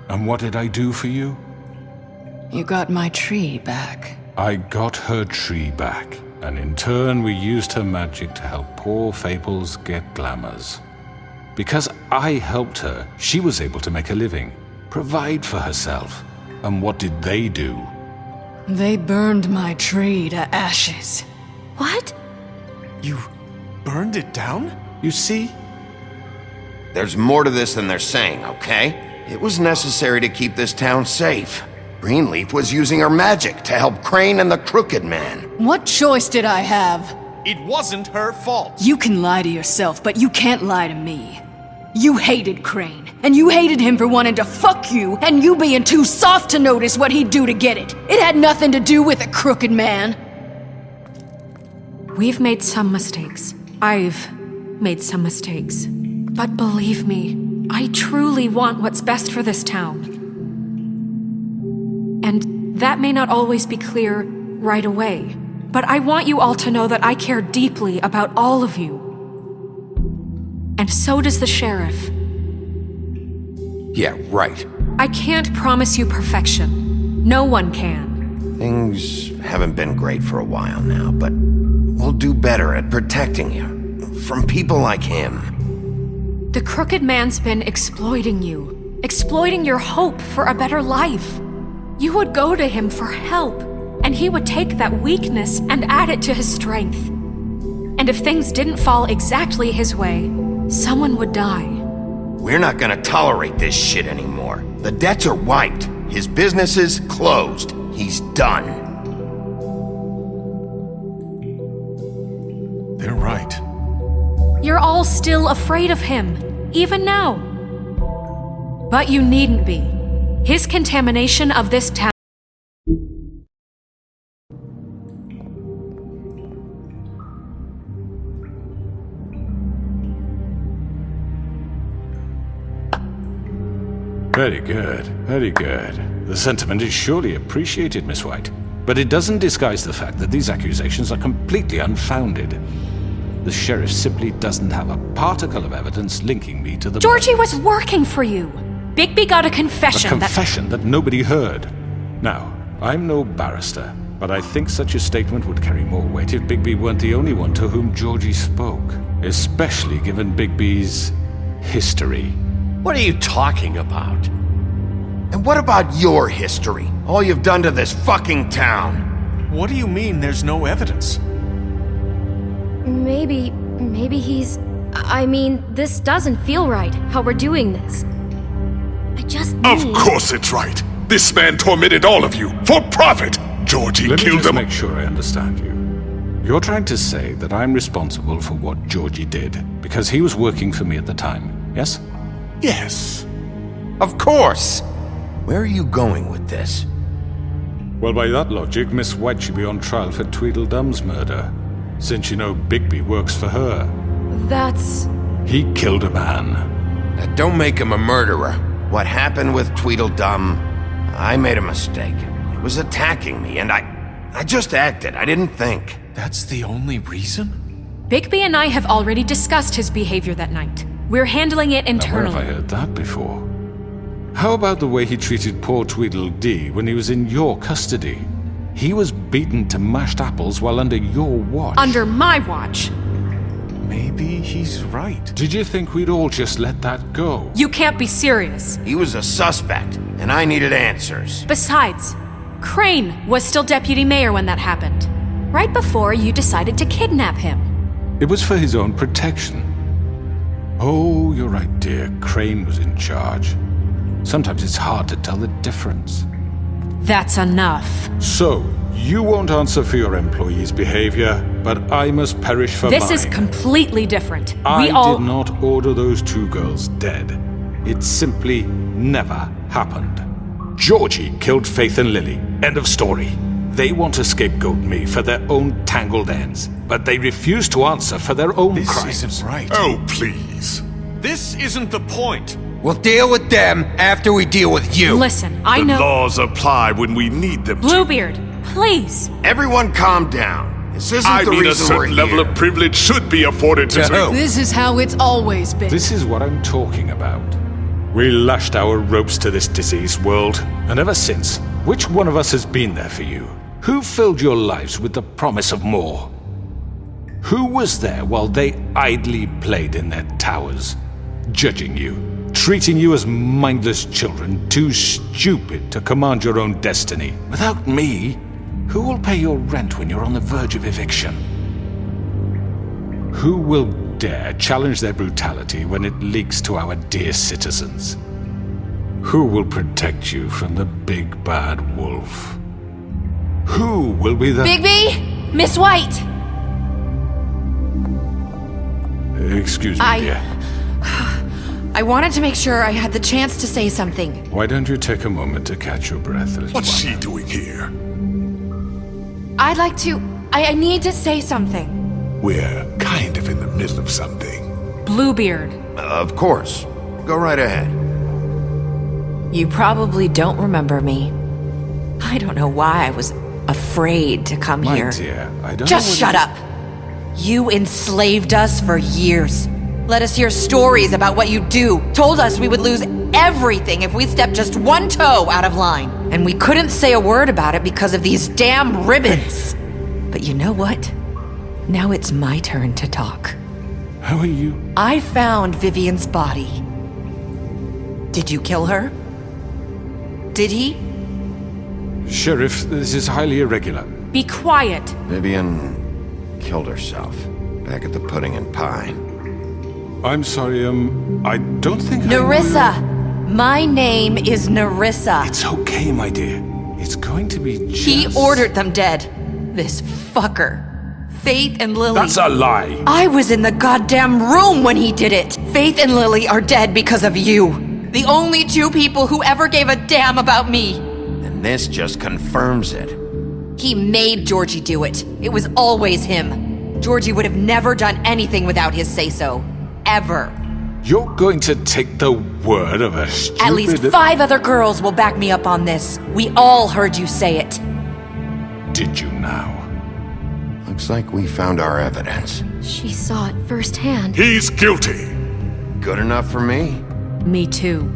And what did I do for you? You got my tree back. I got her tree back, and in turn we used her magic to help poor Fables get glamours. Because I helped her, she was able to make a living, provide for herself. And what did they do? They burned my tree to ashes. What? You burned it down? You see? There's more to this than they're saying, okay? It was necessary to keep this town safe. Greenleaf was using her magic to help Crane and the Crooked Man. What choice did I have? It wasn't her fault. You can lie to yourself, but you can't lie to me. You hated Crane, and you hated him for wanting to fuck you, and you being too soft to notice what he'd do to get it. It had nothing to do with the Crooked Man. We've made some mistakes. I've made some mistakes. But believe me, I truly want what's best for this town. And that may not always be clear right away, but I want you all to know that I care deeply about all of you. And so does the sheriff. Yeah, right. I can't promise you perfection. No one can. Things haven't been great for a while now, but we'll do better at protecting you from people like him. The Crooked Man's been exploiting you, exploiting your hope for a better life. You would go to him for help, and he would take that weakness and add it to his strength. And if things didn't fall exactly his way, someone would die. We're not gonna tolerate this shit anymore. The debts are wiped. His business is closed. He's done. They're right. You're all still afraid of him, even now. But you needn't be. His contamination of this town. Very good, very good. The sentiment is surely appreciated, Miss White. But it doesn't disguise the fact that these accusations are completely unfounded. The sheriff simply doesn't have a particle of evidence linking me to the... Georgie was working for you. Bigby got a confession. A confession that nobody heard. Now, I'm no barrister, but I think such a statement would carry more weight if Bigby weren't the only one to whom Georgie spoke. Especially given Bigby's history. What are you talking about? And what about your history? All you've done to this fucking town. What do you mean there's no evidence? Maybe he's... I mean, this doesn't feel right, how we're doing this. I just need... Of course it's right. This man tormented all of you, for profit. Georgie Let me killed just them. make sure I understand you. You're trying to say that I'm responsible for what Georgie did, because he was working for me at the time, yes? Yes. Of course! Where are you going with this? Well, by that logic, Miss White should be on trial for Tweedledum's murder, since you know Bigby works for her. That's... He killed a man. That don't make him a murderer. What happened with Tweedledum, I made a mistake. He was attacking me, and I just acted. I didn't think. That's the only reason? Bigby and I have already discussed his behavior that night. We're handling it internally. Now, where have I heard that before? How about the way he treated poor Tweedledee when he was in your custody? He was beaten to mashed apples while under your watch. Under my watch. Maybe he's right. Did you think we'd all just let that go? You can't be serious. He was a suspect, and I needed answers. Besides, Crane was still deputy mayor when that happened. Right before you decided to kidnap him. It was for his own protection. Oh, you're right, dear. Crane was in charge. Sometimes it's hard to tell the difference. That's enough. So, you won't answer for your employees' behavior, but I must perish for mine. This is completely different. I We all... did not order those 2 girls dead. It simply never happened. Georgie killed Faith and Lily. End of story. They want to scapegoat me for their own tangled ends, but they refuse to answer for their own crimes. This isn't right. Oh, please. This isn't the point. We'll deal with them after we deal with you. Listen, I know... The laws apply when we need them to. Bluebeard, please. Everyone calm down. This isn't I the mean, a reason we're certain level here. of privilege should be afforded to who? This is how it's always been. This is what I'm talking about. We lashed our ropes to this diseased world, and ever since, which one of us has been there for you? Who filled your lives with the promise of more? Who was there while they idly played in their towers, judging you, treating you as mindless children, too stupid to command your own destiny? Without me, who will pay your rent when you're on the verge of eviction? Who will dare challenge their brutality when it leaks to our dear citizens? Who will protect you from the big bad wolf? Who will be the... Bigby? Miss White! Excuse me, dear. I wanted to make sure I had the chance to say something. Why don't you take a moment to catch your breath a little What's while? she doing here? I'd like to... I need to say something. We're kind of in the middle of something. Bluebeard. Of course. Go right ahead. You probably don't remember me. I don't know why I was afraid to come My here. dear, I don't Just know shut up! You enslaved us for years. Let us hear stories about what you do. Told us we would lose everything if we stepped just one toe out of line. And we couldn't say a word about it because of these damn ribbons. But you know what? Now it's my turn to talk. How are you? I found Vivian's body. Did you kill her? Did he? Sheriff, this is highly irregular. Be quiet. Vivian killed herself back at the Pudding and Pie. I'm sorry, I don't think Nerissa! My name is Nerissa. It's okay, my dear. It's going to be just... He ordered them dead. This fucker. Faith and Lily. That's a lie. I was in the goddamn room when he did it. Faith and Lily are dead because of you. The only 2 people who ever gave a damn about me. And this just confirms it. He made Georgie do it. It was always him. Georgie would have never done anything without his say-so. Ever. You're going to take the word of a stupid... At least 5 other girls will back me up on this. We all heard you say it. Did you now? Looks like we found our evidence. She saw it firsthand. He's guilty. Good enough for me? Me too.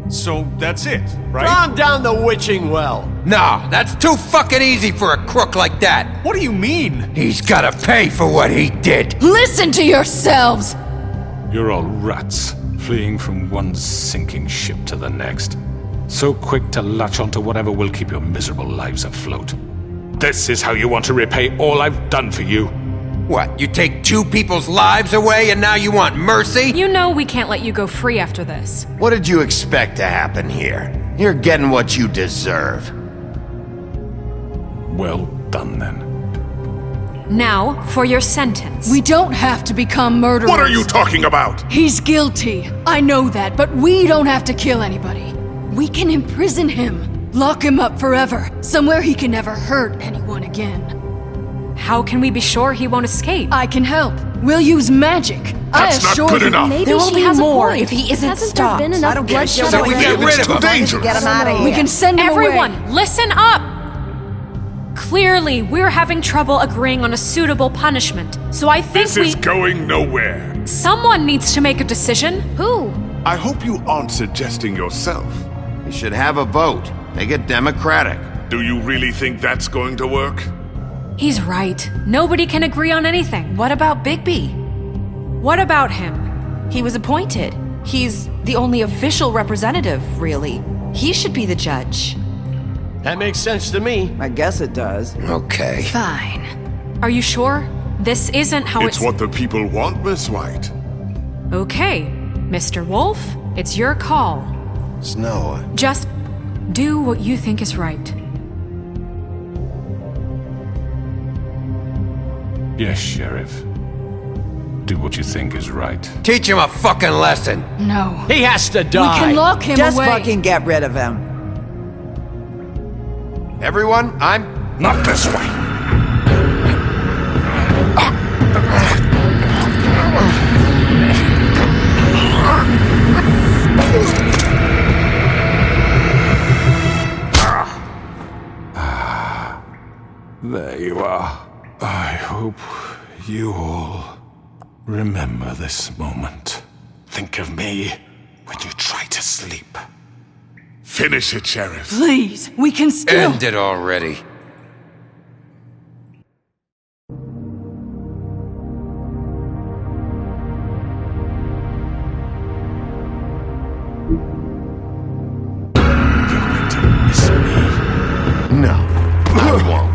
So that's it, right? Calm down the witching well. Nah, that's too fucking easy for a crook like that. What do you mean? He's gotta pay for what he did. Listen to yourselves! You're all rats, fleeing from one sinking ship to the next. So quick to latch onto whatever will keep your miserable lives afloat. This is how you want to repay all I've done for you? What, you take 2 people's lives away and now you want mercy? You know we can't let you go free after this. What did you expect to happen here? You're getting what you deserve. Well done, then. Now, for your sentence. We don't have to become murderers. What are you talking about? He's guilty. I know that, but we don't have to kill anybody. We can imprison him. Lock him up forever. Somewhere he can never hurt anyone again. How can we be sure he won't escape? I can help. We'll use magic. That's not good enough. Maybe there will be more if he isn't stopped. Been enough I don't get bloodshed So we get rid of him. Dangerous. Get him out of here. We can send him Everyone, away. listen up! Clearly, we're having trouble agreeing on a suitable punishment. So I think This is going nowhere. Someone needs to make a decision. Who? I hope you aren't suggesting yourself. We should have a vote. Make it democratic. Do you really think that's going to work? He's right. Nobody can agree on anything. What about Bigby? What about him? He was appointed. He's the only official representative, really. He should be the judge. That makes sense to me. I guess it does. Okay. Fine. Are you sure? This isn't how It's what the people want, Miss White. Okay, Mr. Wolf, it's your call. Snow, Just do what you think is right. Yes, Sheriff. Do what you think is right. Teach him a fucking lesson. No. He has to die. We can lock him Just away. fucking get rid of him. Everyone, I'm... Not this way. There you are. I hope you all remember this moment. Think of me when you try to sleep. Finish it, Sheriff. Please, we can still. End it already. You're going to miss me. no, I won't.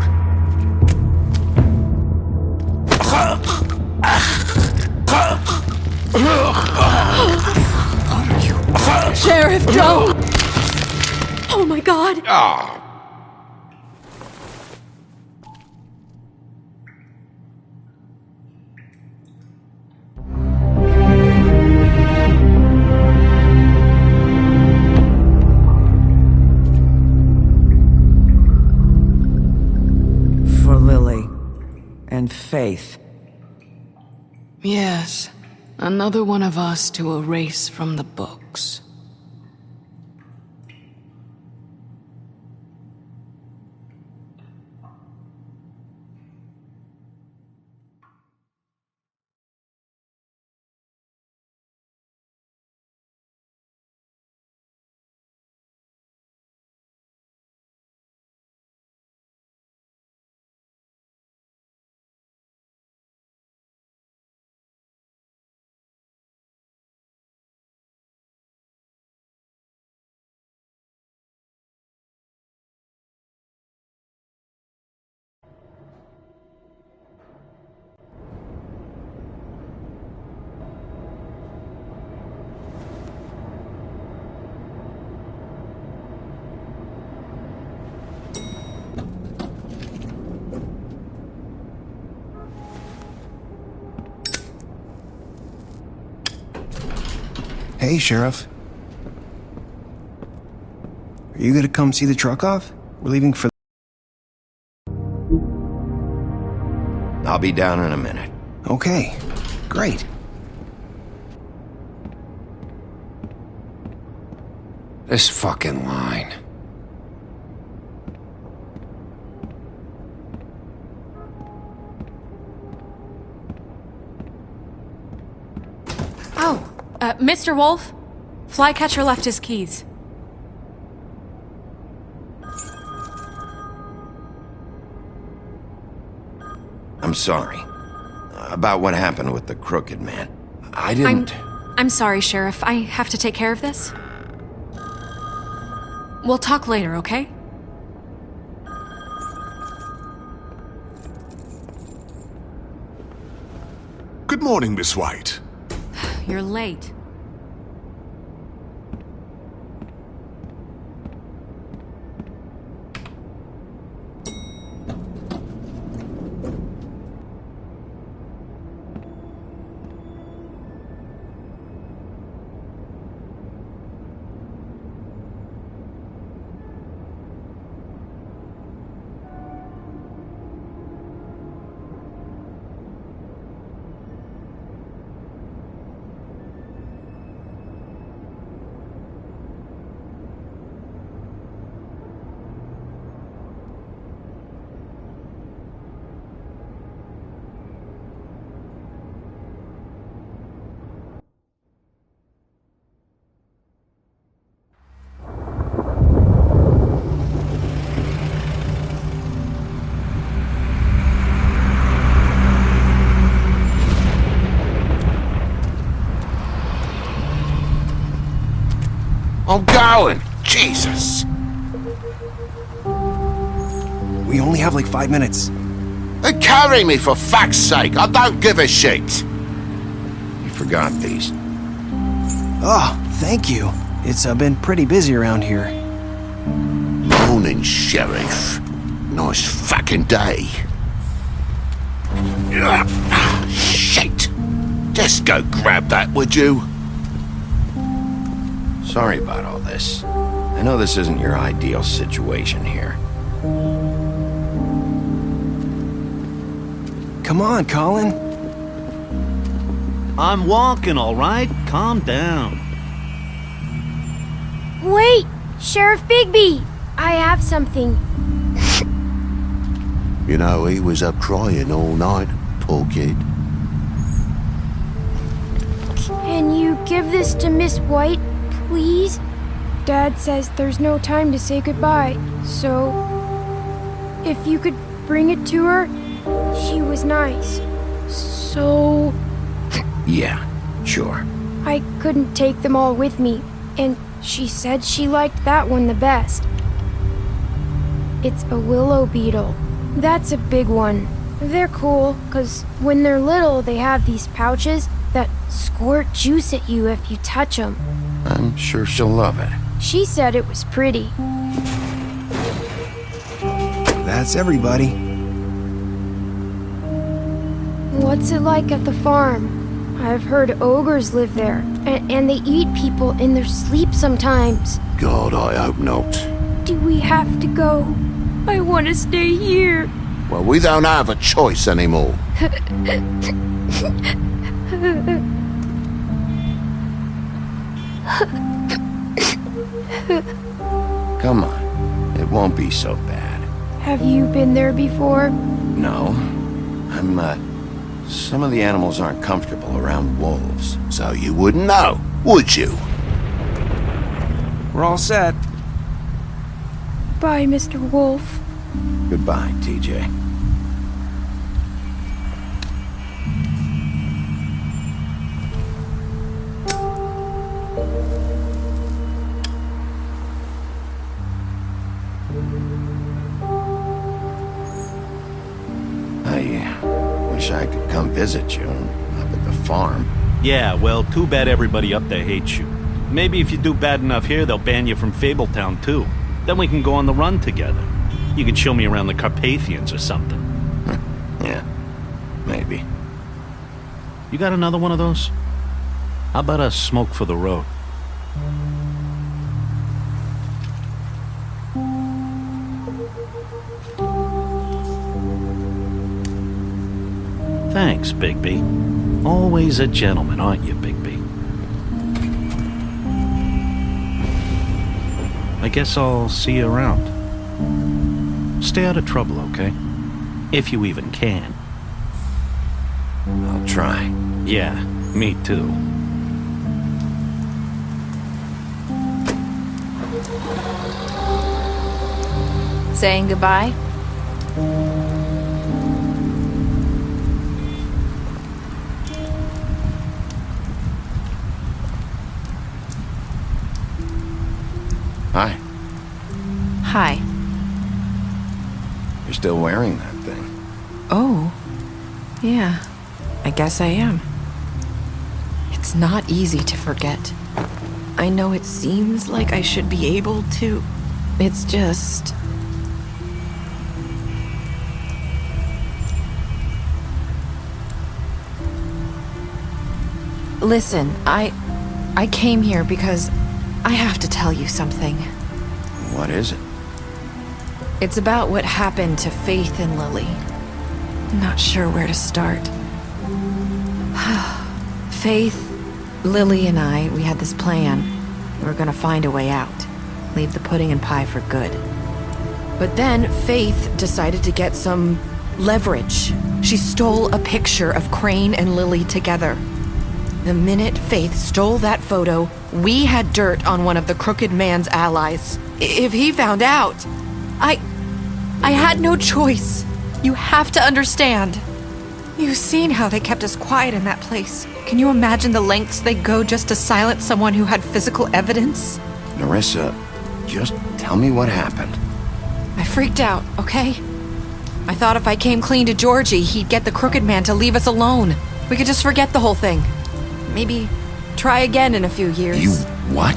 Sheriff, don't! Oh my god! Ah. For Lily. And Faith. Yes, another one of us to erase from the books. Hey, Sheriff. Are you gonna come see the truck off? We're leaving for... I'll be down in a minute. Okay, great. This fucking line. Oh, Mr. Wolf, Flycatcher left his keys. I'm sorry. About what happened with the Crooked Man. I didn't... I'm sorry, Sheriff. I have to take care of this. We'll talk later, okay? Good morning, Miss White. You're late. I'm going. Jesus. We only have like 5 minutes. Then carry me for fuck's sake. I don't give a shit. You forgot these. Oh, thank you. It's been pretty busy around here. Morning, Sheriff. Nice fucking day. Shit. Just go grab that, would you? Sorry about all this. I know this isn't your ideal situation here. Come on, Colin. I'm walking, all right? Calm down. Wait! Sheriff Bigby! I have something. You know, he was up crying all night, poor kid. Can you give this to Miss White, please? Dad says there's no time to say goodbye, so if you could bring it to her, she was nice. So Yeah, sure. I couldn't take them all with me, and she said she liked that one the best. It's a willow beetle. That's a big one. They're cool, 'cause when they're little, they have these pouches that squirt juice at you if you touch them. I'm sure she'll love it. She said it was pretty. That's everybody. What's it like at the farm? I've heard ogres live there, and they eat people in their sleep sometimes. God, I hope not. Do we have to go? I want to stay here. Well, we don't have a choice anymore. Come on. It won't be so bad. Have you been there before? No. Some of the animals aren't comfortable around wolves. So you wouldn't know, would you? We're all set. Bye, Mr. Wolf. Goodbye, TJ. I wish I could come visit you up at the farm. Yeah, well, too bad everybody up there hates you. Maybe if you do bad enough here, they'll ban you from Fabletown, too. Then we can go on the run together. You can show me around the Carpathians or something. Yeah, maybe. You got another one of those? How about a smoke for the road? Thanks, Bigby. Always a gentleman, aren't you, Bigby? I guess I'll see you around. Stay out of trouble, okay? If you even can. I'll try. Yeah, me too. Saying goodbye? Hi. Hi. You're still wearing that thing. Oh. Yeah. I guess I am. It's not easy to forget. I know it seems like I should be able to. It's just... Listen, I came here because I have to tell you something. What is it? It's about what happened to Faith and Lily. I'm not sure where to start. Faith, Lily, and I, we had this plan. We were gonna find a way out. Leave the pudding and pie for good. But then Faith decided to get some leverage. She stole a picture of Crane and Lily together. The minute Faith stole that photo, we had dirt on one of the Crooked Man's allies. If he found out, I had no choice. You have to understand. You've seen how they kept us quiet in that place. Can you imagine the lengths they'd go just to silence someone who had physical evidence? Nerissa, just tell me what happened. I freaked out, okay? I thought if I came clean to Georgie, he'd get the Crooked Man to leave us alone. We could just forget the whole thing. Maybe try again in a few years. You what?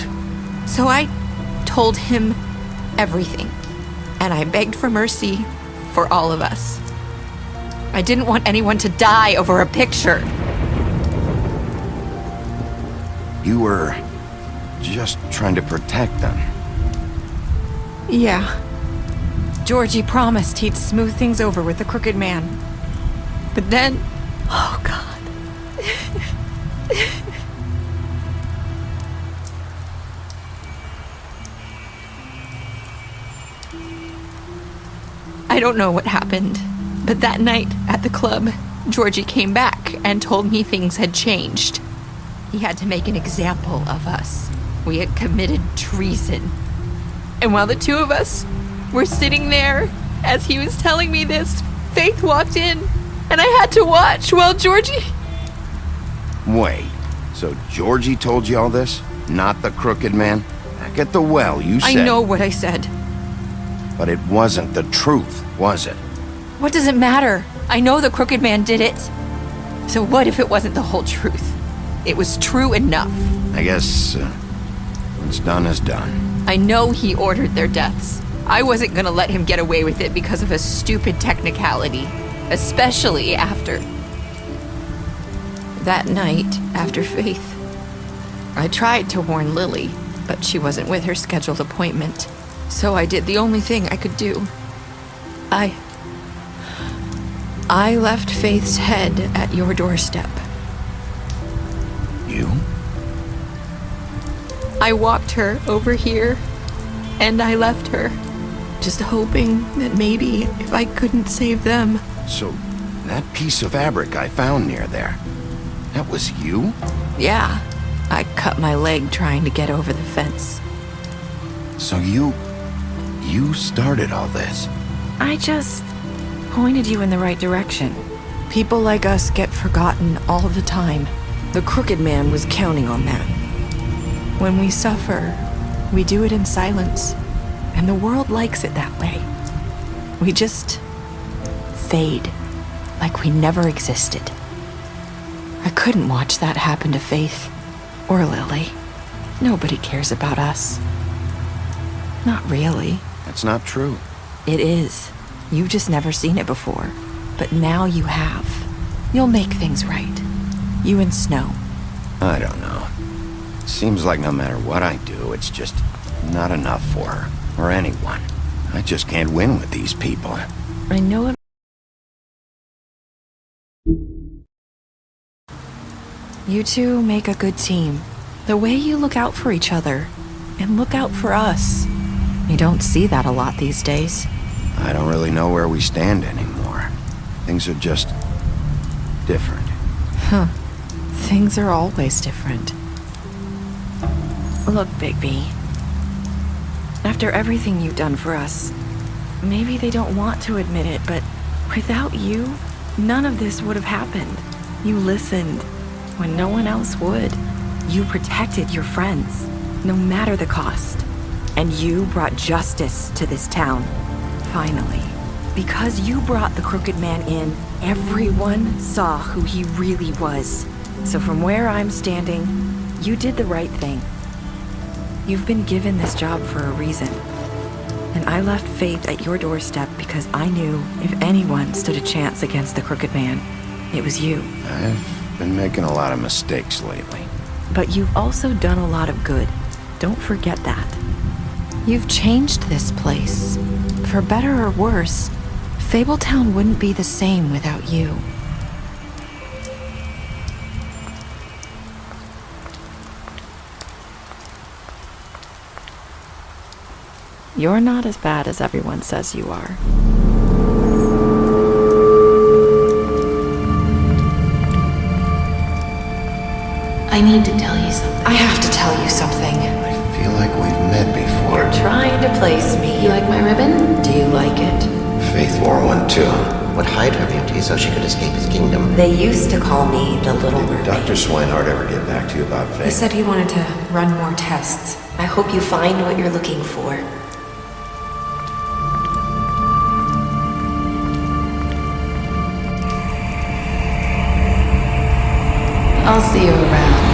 So I told him everything. And I begged for mercy for all of us. I didn't want anyone to die over a picture. You were just trying to protect them. Yeah. Georgie promised he'd smooth things over with the Crooked Man. But then... Oh, God. I don't know what happened, but that night at the club, Georgie came back and told me things had changed. He had to make an example of us. We had committed treason. And while the two of us were sitting there, as he was telling me this, Faith walked in, and I had to watch while Georgie... Wait, so Georgie told you all this? Not the Crooked Man? Back at the well, you said... I know what I said. But it wasn't the truth, was it? What does it matter? I know the Crooked Man did it. So what if it wasn't the whole truth? It was true enough. I guess what's done is done. I know he ordered their deaths. I wasn't gonna let him get away with it because of a stupid technicality. Especially after... that night, after Faith. I tried to warn Lily, but she wasn't with her scheduled appointment. So I did the only thing I could do. I left Faith's head at your doorstep. You? I walked her over here, and I left her, just hoping that maybe if I couldn't save them. So, that piece of fabric I found near there, that was you? Yeah, I cut my leg trying to get over the fence. So you started all this? I just pointed you in the right direction. People like us get forgotten all the time. The Crooked Man was counting on that. When we suffer, we do it in silence, and the world likes it that way. We just fade, like we never existed. I couldn't watch that happen to Faith, or Lily. Nobody cares about us. Not really. That's not true. It is. You've just never seen it before. But now you have. You'll make things right. You and Snow. I don't know. Seems like no matter what I do, it's just not enough for her, or anyone. I just can't win with these people. I know it. You two make a good team. The way you look out for each other, and look out for us. You don't see that a lot these days. I don't really know where we stand anymore. Things are just different. Huh. Things are always different. Look, Bigby. After everything you've done for us, maybe they don't want to admit it, but without you, none of this would have happened. You listened when no one else would. You protected your friends, no matter the cost. And you brought justice to this town. Finally. Because you brought the Crooked Man in, everyone saw who he really was. So from where I'm standing, you did the right thing. You've been given this job for a reason. And I left Faith at your doorstep because I knew if anyone stood a chance against the Crooked Man, it was you. I've been making a lot of mistakes lately. But you've also done a lot of good. Don't forget that. You've changed this place. For better or worse, Fabletown wouldn't be the same without you. You're not as bad as everyone says you are. I need to tell you something. I have to tell you something. I feel like we've met before. You're trying to place me. You like my ribbon? Do you like it? Faith wore one too. would hide her beauty so she could escape his kingdom. They used to call me the Little Mermaid. Did Dr. Swinehart ever get back to you about Faye? He said he wanted to run more tests. I hope you find what you're looking for. I'll see you around.